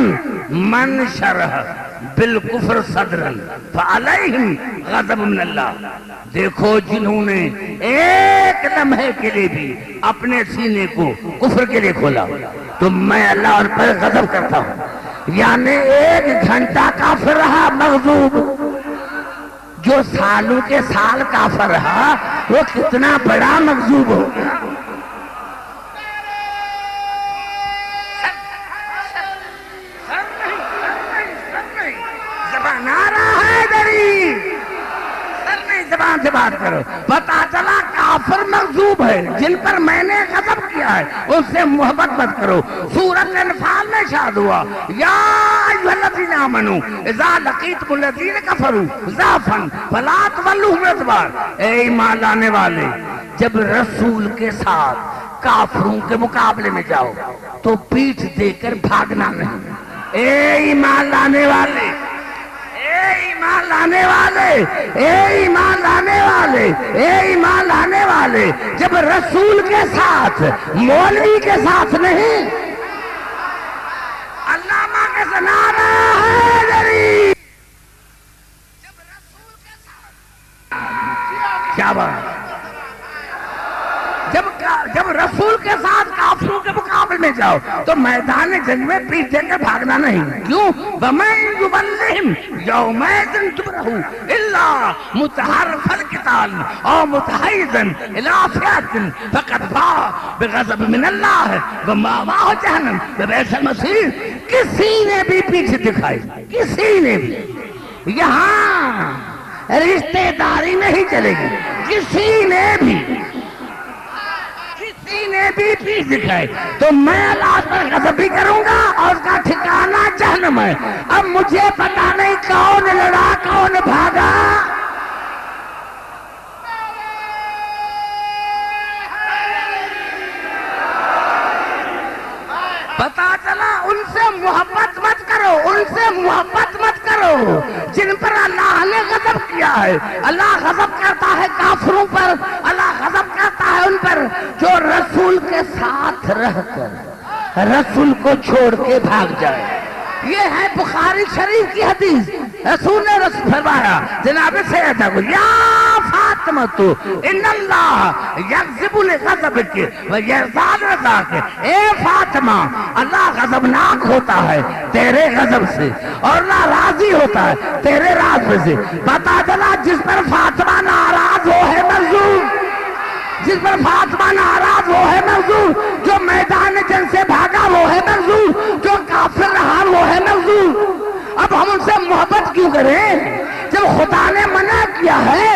مَنْ شَرَحَ بِالْكُفْرِ صَدْرًا فَعَلَيْهِمْ غَضَبٌ مِّنَ اللَّهِ، دیکھو جنہوں نے ایک لمحے کے لیے بھی اپنے سینے کو کفر کے لیے کھولا تو میں اللہ ان پر غضب کرتا ہوں۔ یعنی 1 گھنٹہ کافر رہا مغضوب، جو سالوں کے سال کافر رہا وہ کتنا بڑا مغضوب ہوگا۔ زبان آ رہا ہے دری، سر نہیں، زبان سے بات کرو۔ پتا چلا کافر مغضوب ہے جن پر میں نے غضب کیا ہے ان سے محبت مت کرو۔ سورۃ انفال میں ارشاد ہوا یا ایھا الذین آمنوا اذا لقیتم الذین کفروا زحفا فلا تولوهم الادبار، اے ایمان لانے والے جب رسول کے ساتھ کافروں کے مقابلے میں جاؤ تو پیٹھ دے کر بھاگنا نہیں۔ اے ایمان لانے والے، اے ایمان لانے والے، اے ایمان لانے والے، اے ایمان لانے والے، جب رسول کے ساتھ مولوی کے ساتھ نہیں، علامہ کے سنارا ہے جری، جب رسول کے ساتھ کیا بات، جب رسول کے ساتھ کافروں کے مقابلے میں جاؤ تو میدان جنگ میں پیٹ دے کر بھاگنا نہیں۔ کیوں؟ وَمَن يُبَلِّهِمْ يَوْمَئِذٍ تُبْرَهُ إِلَّا مُتَحَرِّفًا لِلْقِتَالِ أَوْ مُتَحَيِّزًا إِلَىٰ فِئَةٍ فَقَدْ بَاءَ بِغَضَبٍ مِّنَ اللَّهِ وَمَأْوَاهُ جَهَنَّمُ وَبِئْسَ الْمَصِيرُ۔ کسی نے بھی پیچھے دکھائی، کسی نے بھی، یہاں رشتہ داری نہیں چلے گی، کسی نے بھی پیچھ دکھائے تو میں اللہ پر غضب بھی کروں گا اور اس کا ٹھکانہ جہنم ہے۔ اب مجھے پتا نہیں کون لڑا کون بھاگا، پتا چلا ان سے محبت مت کرو، ان سے محبت مت کرو جن پر اللہ نے غضب کیا ہے۔ اللہ غضب کرتا ہے کافروں پر، اللہ غضب کرتا ہے ان پر جو رسول کے ساتھ رہ کر رسول کو چھوڑ کے بھاگ جائے۔ یہ ہے بخاری شریف کی حدیث، رسول نے فرمایا جناب سیدہ کو، یا فاطمہ تو ان اللہ یغضب لغضبک ویرضا لرضاک، اے فاطمہ اللہ غضبناک ہوتا ہے تیرے غضب سے اور اللہ راضی ہوتا ہے تیرے راضی سے۔ پتا چلا جس پر فاطمہ ناراض وہ ہے مغضوب، جس پر فاطمہ ناراض وہ ہے مغضوب، جو میدان جنگ سے بھاگا وہ ہے مغضوب، جو کافر رہا وہ ہے مغضوب۔ اب ہم ان سے محبت کیوں کریں جب خدا نے منع کیا ہے،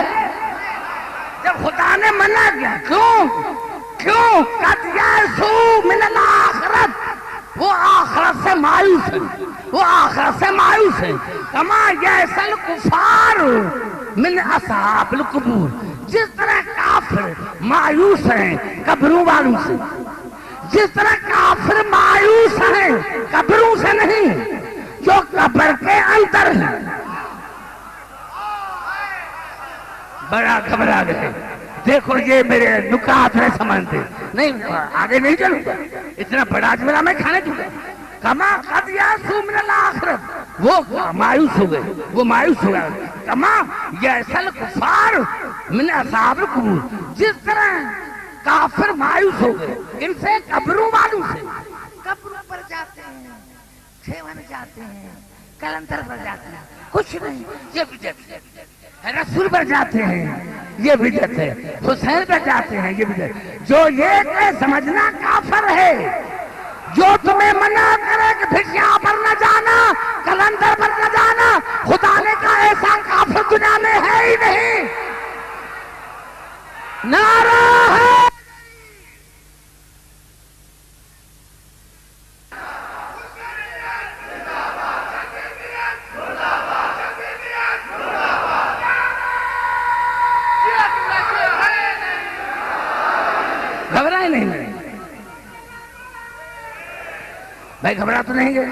جب خدا نے منع کیا، کیوں قد یأسوا من الآخرت، وہ آخرت سے مایوس ہیں، وہ آخرت سے مایوس ہیں، کما یأس الکفار من اصحاب القبور، جس طرح کافر مایوس ہیں قبروں والوں سے، جس طرح کافر مایوس ہیں قبروں سے نہیں جو قبر کے اندر ہیں۔ بڑا گھبرا گئے، دیکھو یہ میرے نکات نہیں سمجھتے، نہیں آگے نہیں چلوں گا، اتنا بڑا جملہ میں کھانے چکا۔ کما قد یأسوا من الآخرت، وہ مایوس ہو گئے، وہ مایوس ہو گئے، کما یأس الکفار من اصحاب القبور، جس طرح کافر مایوس ہو گئے ان سے قبروں والوں سے۔ قبروں پر جاتے ہیں، کھیون جاتے ہیں، کلندر پر جاتے ہیں، کچھ نہیں، یہ بدعت ہے۔ رسول پر جاتے ہیں، یہ بدعت ہے۔ حسین پر جاتے ہیں، یہ بدعت۔ جو یہ کہ سمجھنا کافر ہے، جو تمہیں منع کرے کہ بھٹیا پر نہ جانا، کلندر پر نہ جانا، خدا نے کہا ایسا کافر دنیا میں ہے ہی نہیں۔ نعرہ ہے گھبرائے نہیں میں بھائی، گھبرا تو نہیں گئے؟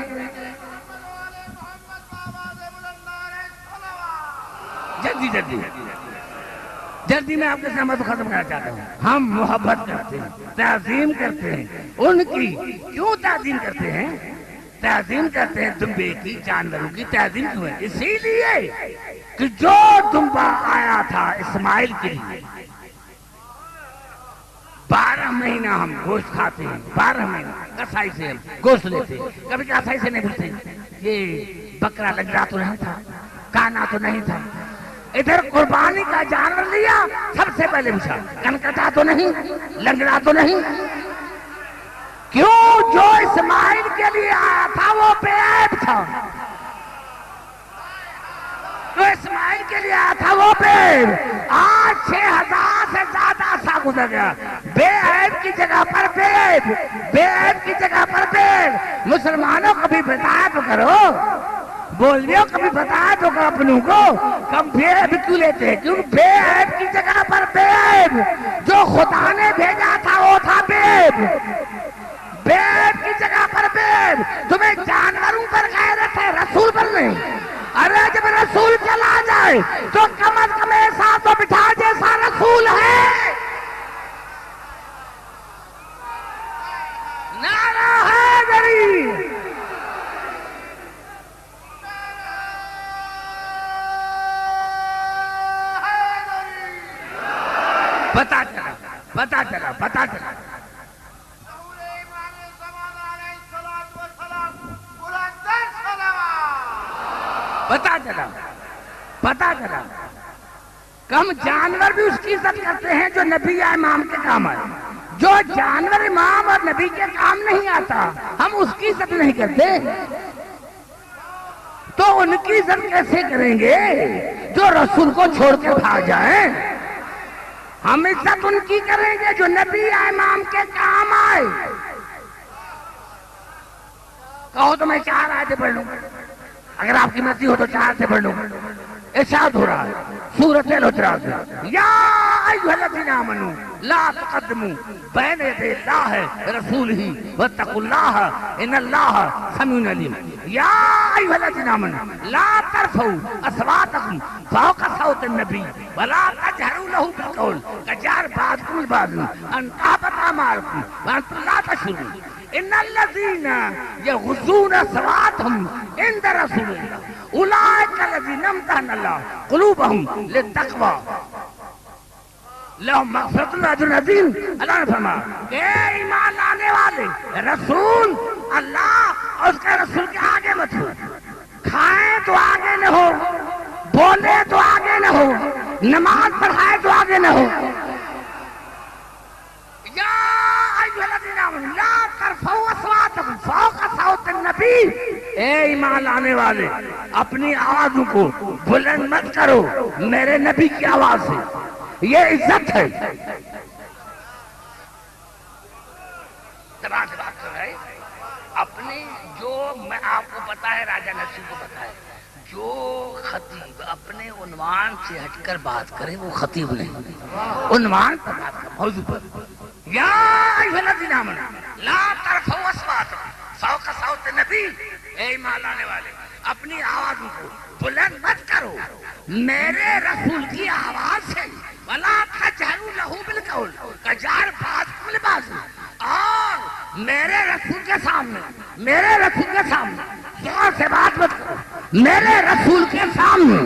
جلدی میں آپ کے سامنے ختم کرنا چاہتا ہوں۔ ہم محبت کرتے ہیں، تعظیم کرتے ہیں ان کی۔ کیوں تعظیم کرتے ہیں؟ تعظیم کرتے ہیں دمبے کی، جانوروں کی تعظیم کیوں ہے؟ اسی لیے کہ جو دمبا آیا تھا اسماعیل کے لیے، 12 مہینہ ہم گوشت کھاتے ہیں، 12 مہینہ کسائی سے ہم گوشت لیتے ہیں، کبھی کسائی سے نہیں بھولتے۔ یہ بکرا لنگڑا تو نہیں تھا، کانا تو نہیں تھا، ادھر قربانی کا جانور لیا، سب سے پہلے پوچھا کنکٹا تو نہیں، لنگڑا تو نہیں۔ کیوں؟ جو اسماعیل کے لیے آیا تھا وہ بے عیب تھا، جو اسماعیل کے لیے آیا تھا وہ بے عیب۔ آج 6000 سے زیادہ عرصہ گزر گیا، بے عیب کی جگہ پر بے عیب، بے عیب کی جگہ پر بے عیب۔ مسلمانوں کو بھی بتایا تو کرو، بولیے کبھی بتایا تو اپنوں کو کم بے عیب کیوں لیتے ہیں؟ کیوں بے عیب کی جگہ پر بے عیب جو خدا نے بھیجا تھا وہ تھا بے عیب، بے عیب کی جگہ پر بے عیب۔ تمہیں جانوروں پر غیرت ہے، رسول پر نہیں۔ ارے جب رسول چلا جائے تو کم از کم ایسا تو بٹھا جیسا رسول ہے۔ نعرہ حیدری، پتا چلا کم جانور بھی اس کی عزت کرتے ہیں جو نبی یا امام کے کام آئے۔ جو جانور امام اور نبی کے کام نہیں آتا ہم اس کی عزت نہیں کرتے، تو ان کی عزت کیسے کریں گے جو رسول کو چھوڑ کے بھاگ جائیں؟ ہم عزت ان کی کریں گے جو نبی یا امام کے کام آئے۔ کہو تو میں 4 آیتیں پڑھ لوں، اگر آپ کی مرضی ہو تو 4 سے پڑھ لوں۔ ارشاد ہو رہا ہے سورۃ الحجرات میں، یا ایھا الذین آمنوا لا تقدموا بین یدی اللہ رسولہ واتقوا اللہ ان اللہ سمیع علیم۔ یا ایھا الذین آمنوا لا ترفعوا اصواتکم فوق صوت النبی ولا تجہروا لہ بالقول کجہر بعضکم لبعض ان تحبط اعمالکم وانتم لا تشعرون۔ ان الذین یغضون اصواتهم عند رسول اللہ اولئک الذین امتحن اللہ قلوبهم للتقوی لہم مغفرۃ واجر عظیم۔ اللہ نے فرمایا کہ اے ایمان لانے والے، رسول اللہ اور اس کے رسول کے آگے مت ہو، کھائیں تو آگے نہ ہو، بولے تو آگے نہ ہو، نماز پڑھائے تو آگے نہ ہو۔ یا ایھا الذین آمنوا لا ترفعوا اصواتکم فوق صوت النبی، اے ایمان لانے والے اپنی آوازوں کو بلند مت کرو میرے نبی کی آواز سے، یہ عزت ہے۔ بات کر رہے اپنے، جو میں آپ کو پتا ہے، راجہ نصیر کو پتا ہے، جو خطیب اپنے عنوان سے ہٹ کر بات کرے وہ خطیب نہیں، عنوان پر بات کرے، موضوع پر۔ یا ایھا الذین آمنوا لا ترفعوا اصواتکم فوق صوت النبی، اے ایمان لانے والے اپنی آوازوں کو بلند مت کرو میرے رسول کی آواز سے، ولا تجہروا لہ بالقول کجہر بعضکم لبعض، اور میرے رسول کے سامنے زور سے بات مت کرو، میرے رسول کے سامنے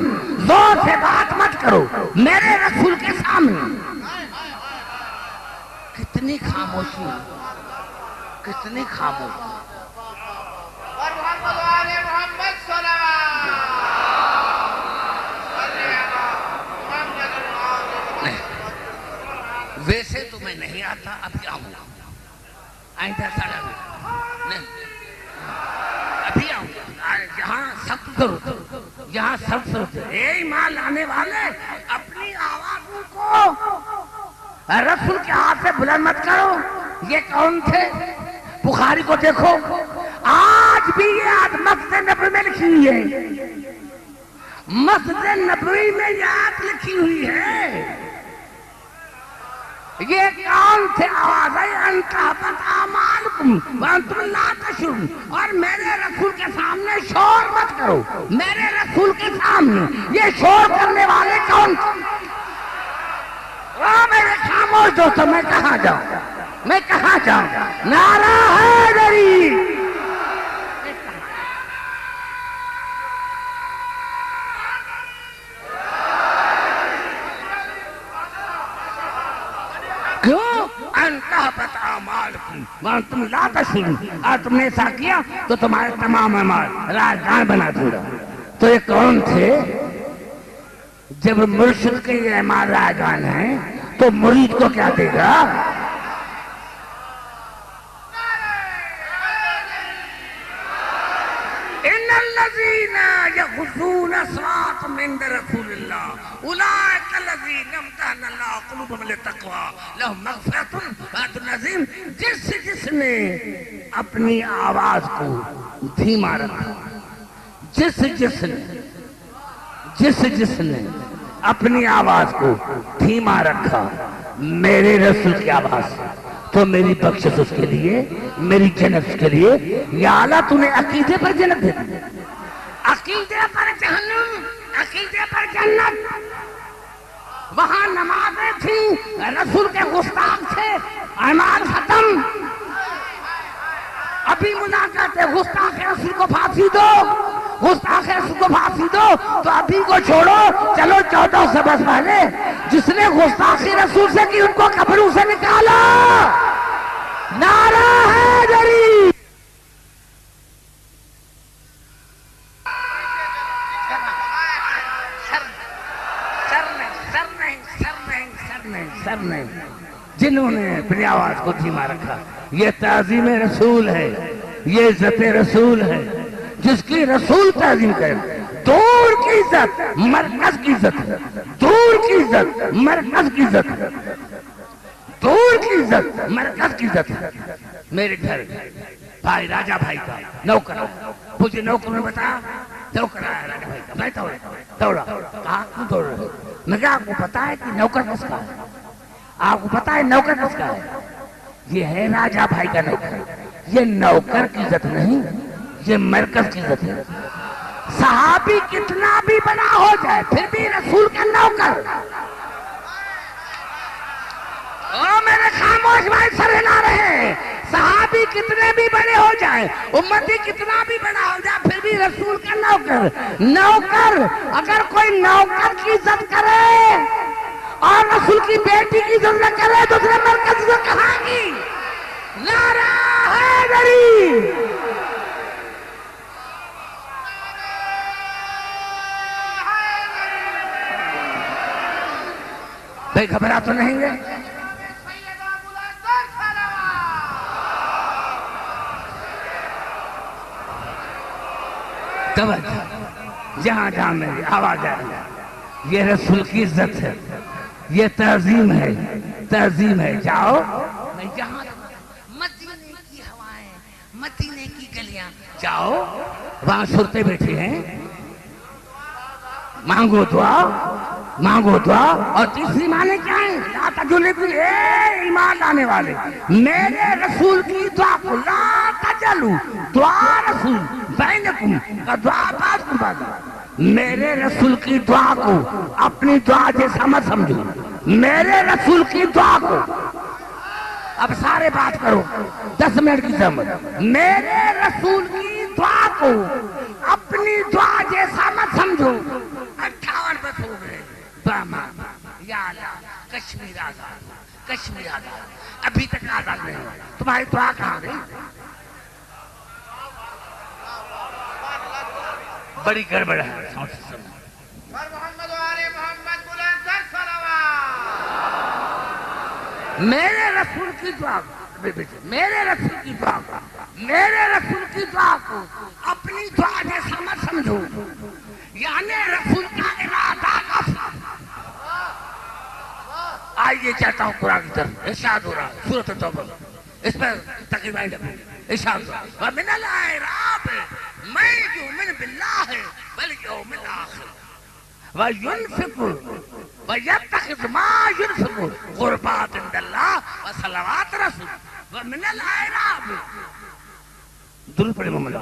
زور سے بات مت کرو، میرے رسول کے سامنے۔ کتنی خاموشی، کتنی خاموشی۔ اور محمد وآل محمد صلوات۔ ویسے تو میں نہیں آتا، اب کیا ہوں آئندہ سارا نہیں، ابھی آؤں یہاں سب کرو، یہاں سب سب۔ اے ایمان لانے والے اپنی آوازوں کو رسول کے ہاتھ سے بلند مت کرو۔ یہ کون تھے؟ بخاری کو دیکھو، آج بھی یہ آیت مسجد نبوی میں لکھی ہوئی ہے، مسجد نبوی میں یہ آیت لکھی ہوئی ہے۔ یہ کون تھے؟ آواز ہے ان تحبط اعمالکم وانتم لا تشعرون، اور میرے رسول کے سامنے شور مت کرو، میرے رسول کے سامنے یہ شور کرنے والے کون تھے؟ میرے خاموش دوستوں، میں کہاں جاؤں؟ نعرہ حیدری۔ کیوں؟ ان تحبط اعمالکم وانتم لا تشعرون، اور تم نے ایسا کیا تو تمہارے تمام اعمال راجدان بنا دوں گا۔ تو یہ کون تھے؟ جب مرشد کے یہ اعمال راجدان ہیں تو مرید کو کیا دے گا؟ ان الذین یغضون اصواتهم عند رسول اللہ اولئک الذین امتحن اللہ قلوبهم للتقوی لہم مغفرۃ واجر عظیم۔ جس نے اپنی آواز کو دھیما رکھا، جس نے اپنی آواز کو دھیما رکھا میرے رسول کی آواز سے تو میری بخشش اس کے لیے، میری جنت اس کے لیے۔ یا اللہ تو نے عقیدے پر جنت دے دی، عقیدے پر جہنم، عقیدے پر جنت۔ وہاں نمازیں تھیں، رسول کے گستاخ تھے، اعمال ختم۔ ابھی ملاقات ہے، گستاخ رسول کو پھانسی دو، گستاخ رسول کو پھانسی دو، تو ابھی کو چھوڑو، چلو 1400 برس پہلے جس نے گستاخی رسول سے کی ان کو قبروں سے نکالا۔ نعرہ حیدری۔ سر نہیں، جنہوں نے اپنی آواز کو دھیما رکھا، یہ تعظیم رسول ہے، یہ عزت رسول ہے۔ جس کی رسول تعظیم کرے، دور کی عزت مرکز کی عزت ہے، دور کی عزت مرکز کی عزت ہے، دور کی عزت مرکز کی عزت ہے۔ میرے گھر بھائی راجہ بھائی کا نوکر، مجھے نوکر نے بتایا نوکر آیا راجہ بھائی کا، میں دوڑا، کہا کیوں دوڑ رہے؟ میں کہا آپ کو پتا ہے کہ نوکر کس کا ہے؟ آپ کو پتا ہے نوکر کس کا ہے؟ یہ ہے راجہ بھائی کا نوکر۔ یہ نوکر کی عزت نہیں، یہ مرکز کی عزت ہے۔ صحابی کتنا بھی بڑا ہو جائے پھر بھی رسول کا نوکر۔ میرے خاموش بھائی سر ہلا رہے ہیں، صحابی کتنے بھی بڑے ہو جائیں، امتی کتنا بھی بڑا ہو جائے پھر بھی رسول کا نوکر۔ نوکر اگر کوئی نوکر کی عزت کرے اور رسول کی بیٹی کی عزت نہ کرے تو اسے مرکز سے کہاں گی؟ نعرہ حیدری۔ بھائی گھبرا تو نہیں ہے؟ جہاں جہاں میری آواز آ رہی ہے، یہ رسول کی عزت ہے، یہ تعظیم ہے، تعظیم ہے۔ جاؤ میں جہاں مدینے کی ہوائیں، مدینے کی گلیاں، جاؤ وہاں صورتیں بیٹھی ہیں، مانگو دعا، مانگو دعا۔ اور تیسری معنی کیا ہے؟ لا تجلو، اے ایمان لانے والے میرے رسول کی دعا کو، لا تجلو، دعا رسول بینکم کا دعا باز کو باز، میرے رسول کی دعا کو اپنی دعا جیسا مت سمجھو، میرے رسول کی دعا کو، اب سارے بات کرو 10 منٹ کی زحمت، میرے رسول کی دعا کو اپنی دعا جیسا مت سمجھو۔ 58 بس ہو گئے، یا اللہ کشمیر آزاد، کشمیر آزاد، ابھی تک آزاد نہیں ہوا، تمہاری دعا کہاں گئی؟ بڑی گڑبڑ ہے۔ محمد والے محمد بلند صلوات۔ میرے رسول کی دعا کو، میرے رسول کی دعا کو، میرے رسول کی دعا کو اپنی دعا جیسا مت سمجھو، یعنی رسول کا ارادہ کا۔ آئیے چاہتا ہوں قرآن کی طرف، ارشاد ہو رہا سورۃ توبہ، اس پر تقریباً ارشاد ہو رہا وَمِنَ الْأَعْرَابِ مَن يُؤْمِنُ بِاللَّهِ وَالْيَوْمِ الْآخِرِ وَيُنْفِقُ وَيَتَّخِذُ مَا يُنْفِقُ قُرْبَاتٍ عِندَ اللَّهِ وَصَلَوَاتِ الرَّسُولِ وَمِنَ الْأَعْرَابِ۔ درود پڑھیں محمد۔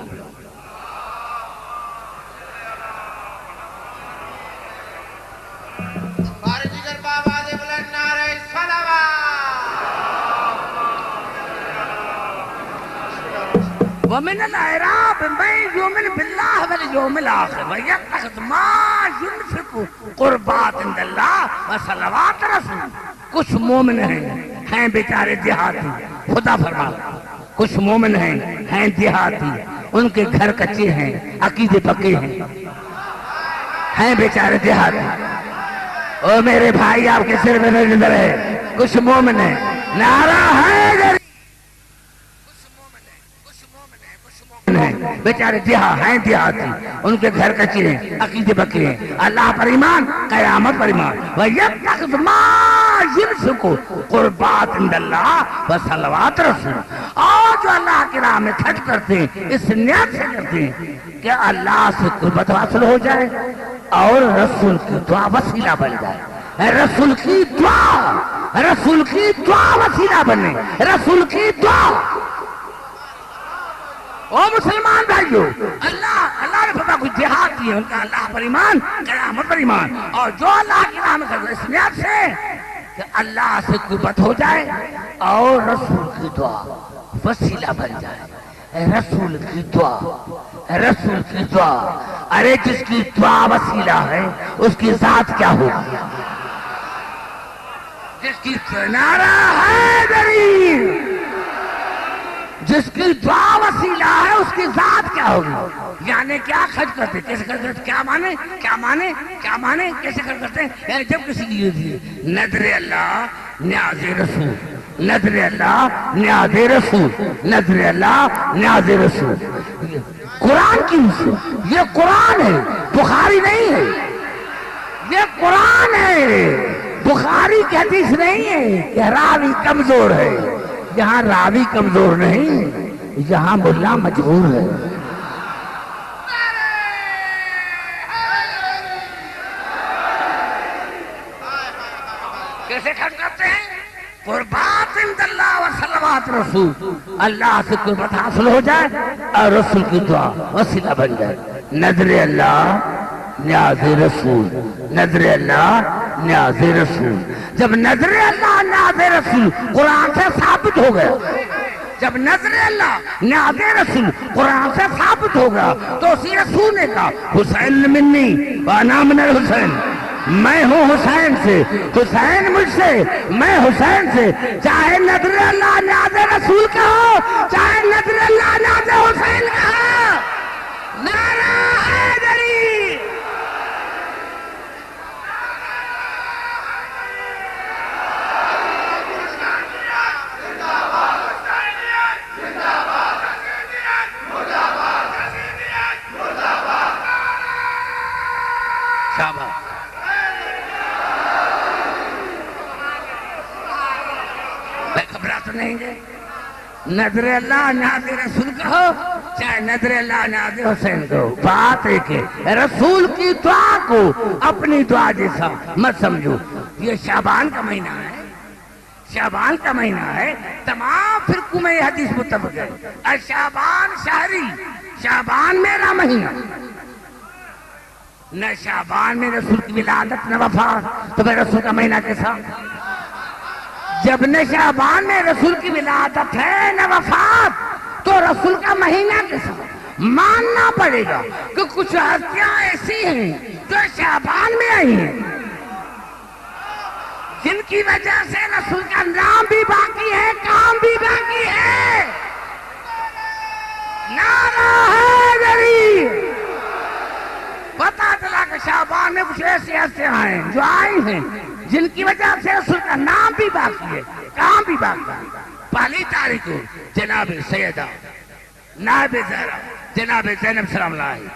ومن الأعراب من يؤمن بالله واليوم الآخر ويتخذ ما ينفق قربات عند الله وصلوات الرسول۔ کچھ مومن ہیں بیچارے دیہاتی، خدا فرما، کچھ مومن ہیں دیہاتی، ان کے گھر کچے ہیں، عقیدے پکے ہیں بیچارے دیہاتی۔ او میرے بھائی آپ کے سر میں نظر ہے، کچھ مومن ہیں، نعرہ حیدری، بیچارے دیہاتی، ان کے گھر کچے ہیں، عقیدے پکے ہیں، اللہ پر ایمان، قیامت پر ایمان۔ وَيَتَّخِذُ مَا يمسك قربات عند اللہ وصلوات رسول. اور جو اللہ کی راہ میں خرچ کرتے ہیں اس نیت سے کرتے ہیں کہ اللہ سے قربت حاصل ہو جائے اور رسول کی دعا وسیلہ بن جائے. رسول کی دعا وسیلہ بنے. رسول کی دعا. او مسلمان بھائیو، اللہ نے فرمایا کچھ جہاد کیے ان کا اللہ پر ایمان، قیامت پر ایمان، اور جو اللہ کی راہ میں کرتے اس نیت سے کہ اللہ سے قربت ہو جائے اور رسول کی دعا وسیلہ بن جائے. رسول کی دعا. ارے جس کی دعا وسیلہ ہے اس کی ذات کیا ہوگی؟ جس کی نعرہ حیدری، جس کی دعا وسیلہ ہے اس کی ذات کیا ہوگی؟ یعنی کیا خرچ کرتے، کیسے خرچ کرتے، کیا مانے کیسے خرچ کرتے ہیں؟ یعنی جب کسی لیے نظر اللہ نیاز رسول، نظر اللہ نیاز رسول، نظر اللہ نیاز رسول. قرآن کی نصرت، یہ قرآن ہے، بخاری نہیں ہے. یہ قرآن ہے، بخاری کی حدیث نہیں ہے کہ راوی کمزور ہے. یہاں راوی کمزور نہیں، یہاں ملا مجبور ہے. کیسے خرچ کرتے ہیں؟ قربات عند اللہ و صلوات رسول. اللہ سے قربت حاصل ہو جائے اور رسول کی دعا وسیلہ بن جائے. نظر اللہ نیاز رسول، نظر اللہ نیاز رسول. جب نظر اللہ نیاز رسول قرآن سے ثابت ہو گیا، جب نظر اللہ نیاز رسول قرآن سے ثابت ہو گیا تو اسی رسول نے کہا حسین منی وانا من الحسین، میں ہوں حسین سے، حسین مجھ سے، میں حسین سے. چاہے نظر اللہ نیاز رسول کا ہو، چاہے نظر اللہ نیاز حسین کا ہو. نعرہ حیدری. نہیں گے. نظر اللہ نیاز رسول کہو چاہے نظر اللہ نیاز حسین کہو، بات ایک ہے. رسول کی دعا کو اپنی دعا جیسا مت سمجھو. یہ شعبان کا مہینہ ہے، شعبان کا مہینہ ہے. تمام فرقوں میں یہ حدیث متفق ہے. شعبان شہری، شعبان میرا مہینہ. نہ شعبان میں رسول کی ولادت نہ وفات، تو پھر رسول کا مہینہ کیسا؟ جب نہ شعبان میں رسول کی ولادت ہے نہ وفات تو رسول کا مہینہ کیسا؟ ماننا پڑے گا کہ کچھ ہستیاں ایسی ہیں جو شعبان میں آئی ہیں جن کی وجہ سے رسول کا نام بھی باقی ہے، کام بھی باقی ہے. نعرہ حیدری. پتا چلا کہ شعبان میں کچھ ایسی ہستیاں ہیں جو آئی ہیں جن کی وجہ سے رسول کا نام بھی باقی ہے، کام بھی باقی ہے. پہلی تاریخ کو جناب سیدہ نائب زہرا جناب زینب سلام اللہ علیہ.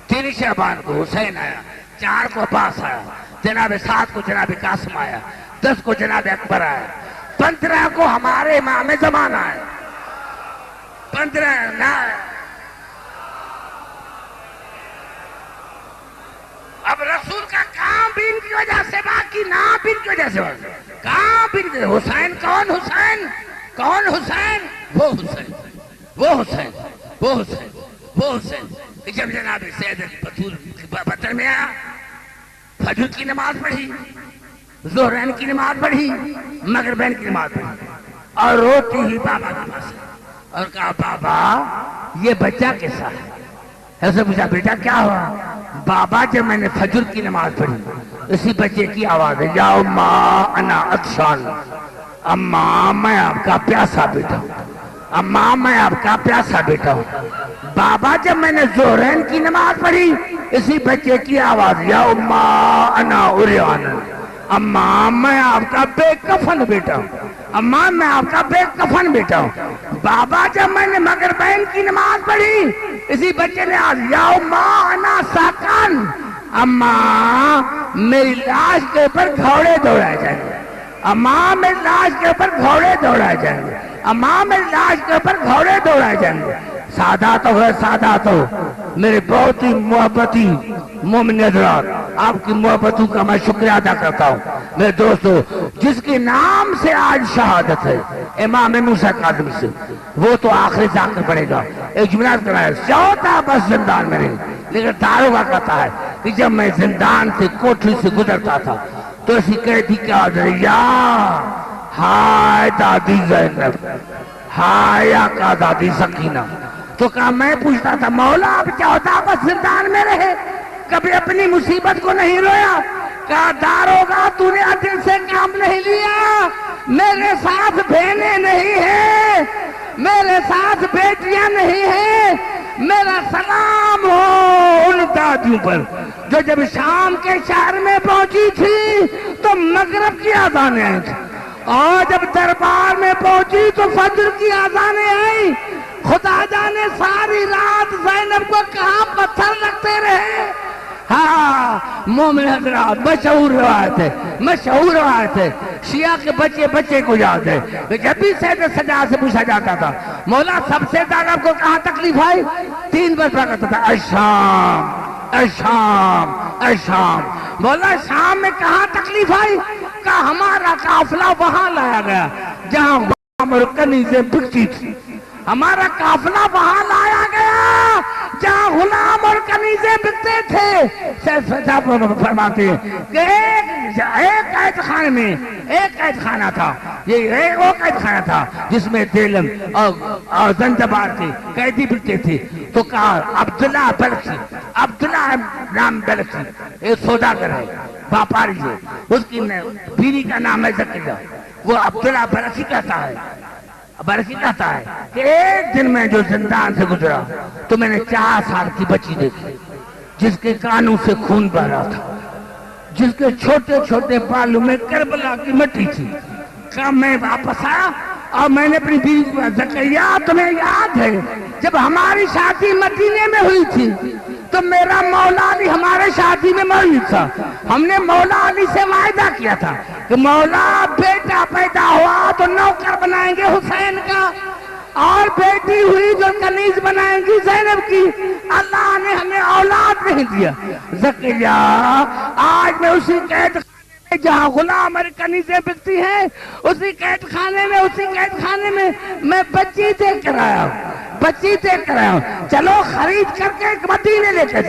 3 شعبان کو حسین آیا، 4 کو عباس آیا، جناب 7 کو جناب قاسم آیا، 10 کو جناب اکبر آیا، 15 کو ہمارے امام زمانہ آیا. 15 اب رسول کا کام بھی ان کی وجہ سے باقی، نام بھی ان کی وجہ سے باقی، کام بھی ان کی. حسین کون حسین؟ کون حسین؟ وہ حسین، وہ حسین، وہ حسین، وہ حسین. جب جناب سید بطول بدر میں آیا، فجر کی نماز پڑھی، ظہرین کی نماز پڑھی، مغربین کی نماز پڑھی اور روتی ہی بابا کے پاس اور کہا بابا یہ بچہ کیسا ہے؟ ایسے پوچھا بیٹا کیا ہوا؟ بابا جب میں نے فجر کی نماز پڑھی اسی بچے کی آواز ہے یا اماں انا عطشان، اماں میں آپ کا پیاسا بیٹا ہوں، اماں میں آپ کا پیاسا بیٹا ہوں. بابا جب میں نے ظہرین کی نماز پڑھی اسی بچے کی آواز یا اماں انا عریان، اماں میں آپ کا بے کفن بیٹا ہوں، اماں میں آپ کا بے کفن بیٹا ہوں. بابا جب میں نے مغربین کی نماز پڑھی اسی بچے نے آج یا اماں انا ساکن، اماں میری لاش کے اوپر گھوڑے دوڑائے جائیں گے، امام لاش کے اوپر گھوڑے دوڑائے جائیں گے، امام لاش کے اوپر گھوڑے دوڑائے جائیں گے۔ سادات ہو سادات ہو، میرے بہت ہی محبتی مومن حضرات، آپ کی محبتوں کا میں شکریہ ادا کرتا ہوں۔ میرے دوستو، جس کے نام سے آج شہادت ہے امام موسیٰ کاظم سے، وہ تو آخری جا کر پڑے گا۔ ایک جملات کرایا، چوتھا بس زندان میں نہیں، لیکن داروغہ کہتا ہے کہ جب میں زندان سے کوٹھی سے گزرتا تھا تو اسی قیدی کے آدھریا ہائے دادی زینب، ہائے آقا دادی سکینہ، تو کہا میں پوچھتا تھا مولا آپ 14 بس زندان میں رہے، کبھی اپنی مصیبت کو نہیں رویا؟ کہا داروغہ تو نے دل سے کام نہیں لیا، میرے ساتھ بہنیں نہیں ہیں، میرے ساتھ بیٹیاں نہیں ہیں، میرا سلام ہو ان دادیوں پر جو جب شام کے شہر میں پہنچی تھی تو مغرب کی اذانیں آئی تھی، اور جب دربار میں پہنچی تو فجر کی اذانیں آئی۔ خدا جانے ساری رات زینب کو کہاں پتھر لگتے رہے۔ ہاں مومن حضرات، مشہور روایت ہے، مشہور روایت ہے، شیعہ کے بچے کو یاد ہے کہ جب بھی سید سجاد سے پوچھا جاتا تھا مولا سب سے زیادہ آپ کو کہاں تکلیف آئی، 3 بار کہتا تھا الشام الشام الشام۔ مولا شام میں کہاں تکلیف آئی؟ کہا ہمارا قافلہ وہاں لایا گیا جہاں غلام اور کنیزیں بکتی تھی، ہمارا قافلہ وہاں لایا گیا جہاں غلام اور کنیزیں بکتے تھے۔ فرماتے ہیں کہ ایک قید خانے میں ایک قید خانہ تھا، یہ وہ قید خانہ تھا جس میں دیلم اور زنجبار کے قیدی بکتے تھے۔ تو کہا عبداللہ بلخی، عبداللہ نام بلخی ایک سوداگر ہے، باپاری ہے، اس کی بیوی کا نام ہے زکریہ، وہ عبداللہ بلخی کہتا ہے کہ ایک دن میں جو زندان سے گزرا تو میں نے 4 سال کی بچی دیکھی جس کے کانوں سے خون بہ رہا تھا، جس کے چھوٹے چھوٹے بالوں میں کربلا کی مٹی تھی۔ کہا میں واپس آیا اور میں نے اپنی بیوی کو زکریا تمہیں یاد ہے جب ہماری شادی مدینے میں ہوئی تھی تو میرا مولا علی ہمارے شادی میں موجود تھا، ہم نے مولا علی سے وعدہ کیا تھا کہ مولا بیٹا پیدا ہوا تو نوکر بنائیں گے حسین کا، اور بیٹی ہوئی جو کنیز بنائیں گی زینب کی۔ اللہ نے ہمیں اولاد نہیں دیا۔ زکریا آج میں اسی قید جہاں غلام اور کنیزیں بکتی ہیں اسی قید خانے میں میں بچی دیکھ کر آیا ہوں، چلو خرید کر کے مدینے لے کے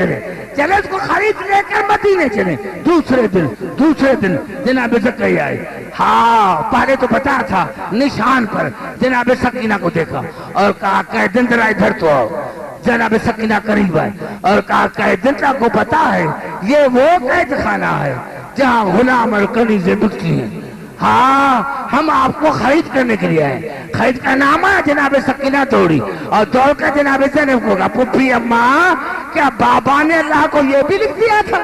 چلے اس کو خرید لے کر مدینے چلے۔ دوسرے دن جناب زکریا آئے، ہاں پہلے تو پتا تھا نشان پر جناب سکینہ کو دیکھا اور کہا کہ دندرا ادھر تو آؤ۔ جناب سکینہ قریب آئے اور کہا کہ دندرا کو پتا ہے یہ وہ قید خانہ ہے جہاں غلام اور کنیزیں بکتی ہیں، ہاں ہم آپ کو خرید کرنے کے لیے آئے۔ خرید کا نام ہے جناب سکینہ دوڑی اور دوڑ کر جناب زینب کو کہا پھپھی اماں کیا بابا نے اللہ کو یہ بھی لکھ دیا تھا؟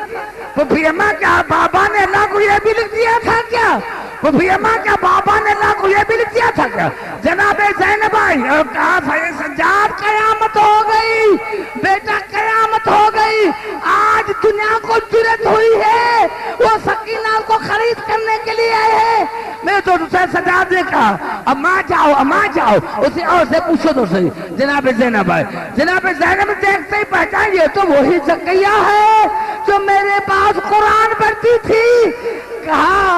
پھپھی اماں کیا بابا نے اللہ کو یہ بھی لکھ دیا تھا کیا؟ پھپھی اماں کیا بابا نے اللہ کو یہ بھی لکھ دیا تھا کیا؟ جناب زینب آئی اور کہا سید سجاد قیامت ہو گئی، بیٹا قیامت ہو گئی، آج دنیا کو جرأت ہوئی ہے وہ سکینہ کو خرید کرنے کے لیے آئے ہیں۔ میں تو سید سجاد نے کہا اماں جاؤ اسے اور سے پوچھو تو صحیح۔ جناب زینب آئے، جناب زینب دیکھتے ہی پہچان یہ تو وہی زکریا ہے جو میرے پاس قرآن پڑھتی تھی۔ کہا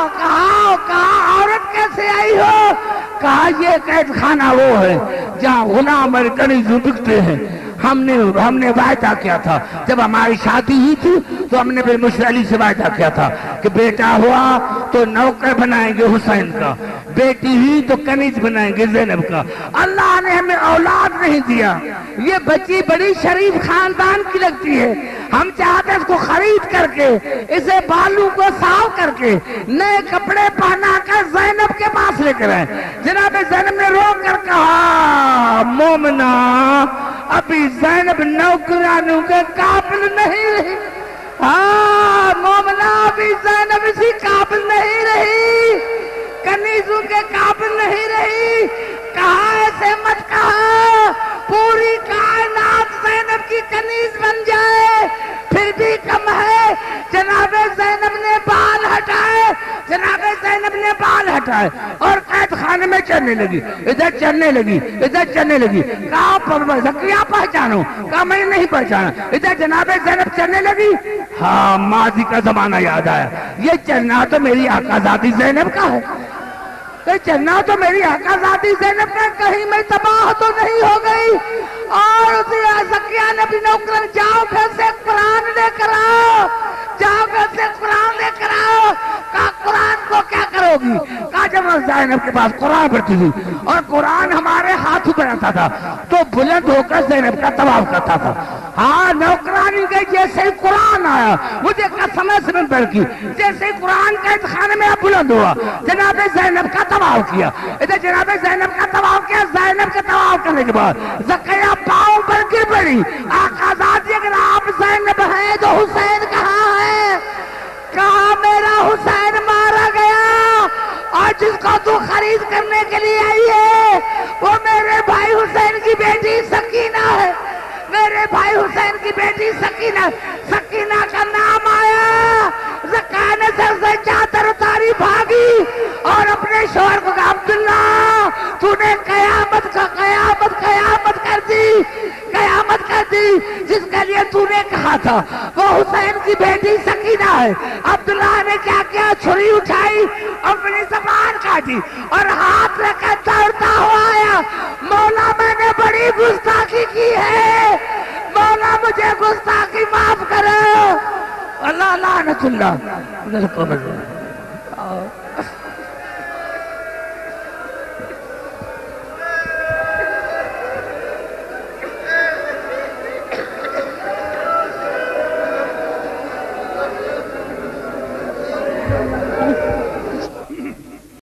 عورت کیسے آئی ہو؟ کہا یہ قید خانہ وہ ہے جہاں غلام اور کنیزیں بکتے ہیں، ہم نے وعدہ کیا تھا جب ہماری شادی ہوئی تھی تو ہم نے پھر مشر علی سے وعدہ کیا تھا کہ بیٹا ہوا تو نوکر بنائیں گے حسین کا، بیٹی ہوئی تو کنیز بنائیں گے زینب کا۔ اللہ نے ہمیں اولاد نہیں دیا، یہ بچی بڑی شریف خاندان کی لگتی ہے، ہم چاہتے ہیں اس کو خرید کر کے اسے بالوں کو صاف کر کے نئے کپڑے پہنا کر زینب کے پاس لے کر آئے۔ جناب زینب نے رو کر کہا مومنہ ابھی زینب نوکرانوں کے قابل نہیں رہی، ہاں مومنہ ابھی زینب اسی قابل نہیں رہی، کنیزوں کے قابل نہیں رہی۔ کہا ایسے مت کہا، پوری کائنات زینب کی کنیز بن جائے پھر بھی کم ہے۔ جناب زینب نے بال ہٹائے، ہٹائے اور قید خانے میں چلنے لگی، ادھر چلنے لگی، ادھر چلنے لگی. کہا زکریا پہچانو؟ کہا میں نہیں پہچانا. ادھر جناب زینب چلنے لگی. ہاں ماضی کا زمانہ یاد آیا، یہ چلنا تو میری آقا ذاتی زینب کا ہے، یہ چلنا تو میری آقا ذاتی زینب کا. کہیں میں تباہ تو نہیں ہو گئی. اور زکریا نبی نوکر جاؤ گھر سے قرآن لے کر آؤ، جاؤ گھر سے قرآن لے کر آؤ. کہا قرآن کو کیا کرو گی؟ کہا جب زینب کے پاس قرآن پڑھتی تھی اور قرآن ہمارے ہاتھوں پہ رہتا تھا تو بلند ہو کر زینب کا طواف کرتا تھا. ہاں نوکرانی کے جیسے ہی قرآن آیا، مجھے قسم ہے سمن پر کی، جیسے ہی قرآن قید خانے میں بلند ہوا جناب زینب کا طواف کیا. ادھر جناب زینب کا طواف کیا. زینب کا طواف کرنے کے بعد زکریا پاؤں پر گر پڑی. آقا ذاتی اگر آپ زینب ہیں تو حسین کہاں ہے؟ کہا میرا حسین مارا گیا اور جس کو تو خرید کرنے کے لیے آئی ہے وہ میرے بھائی حسین کی بیٹی سکینہ ہے، میرے بھائی حسین کی بیٹی سکینہ. سکینہ کا نام آیا. زکریا نے سر سے چادر اتاری بھاگی اور اپنے شوہر کو کہا عبداللہ تو نے قیامت کر دی، قیامت کر دی. جس کے لیے تو نے کہا تھا وہ حسین کی بیٹی سکینہ ہے. عبداللہ نے کیا کیا؟ چھری اٹھائی، اپنی زبان کاٹی اور ہاتھ رکھ کر دوڑتا ہوا آیا. مولا میں نے بڑی گستاخی کی ہے، مولا مجھے گستاخی معاف کرو. اللہ لعنت اللہ.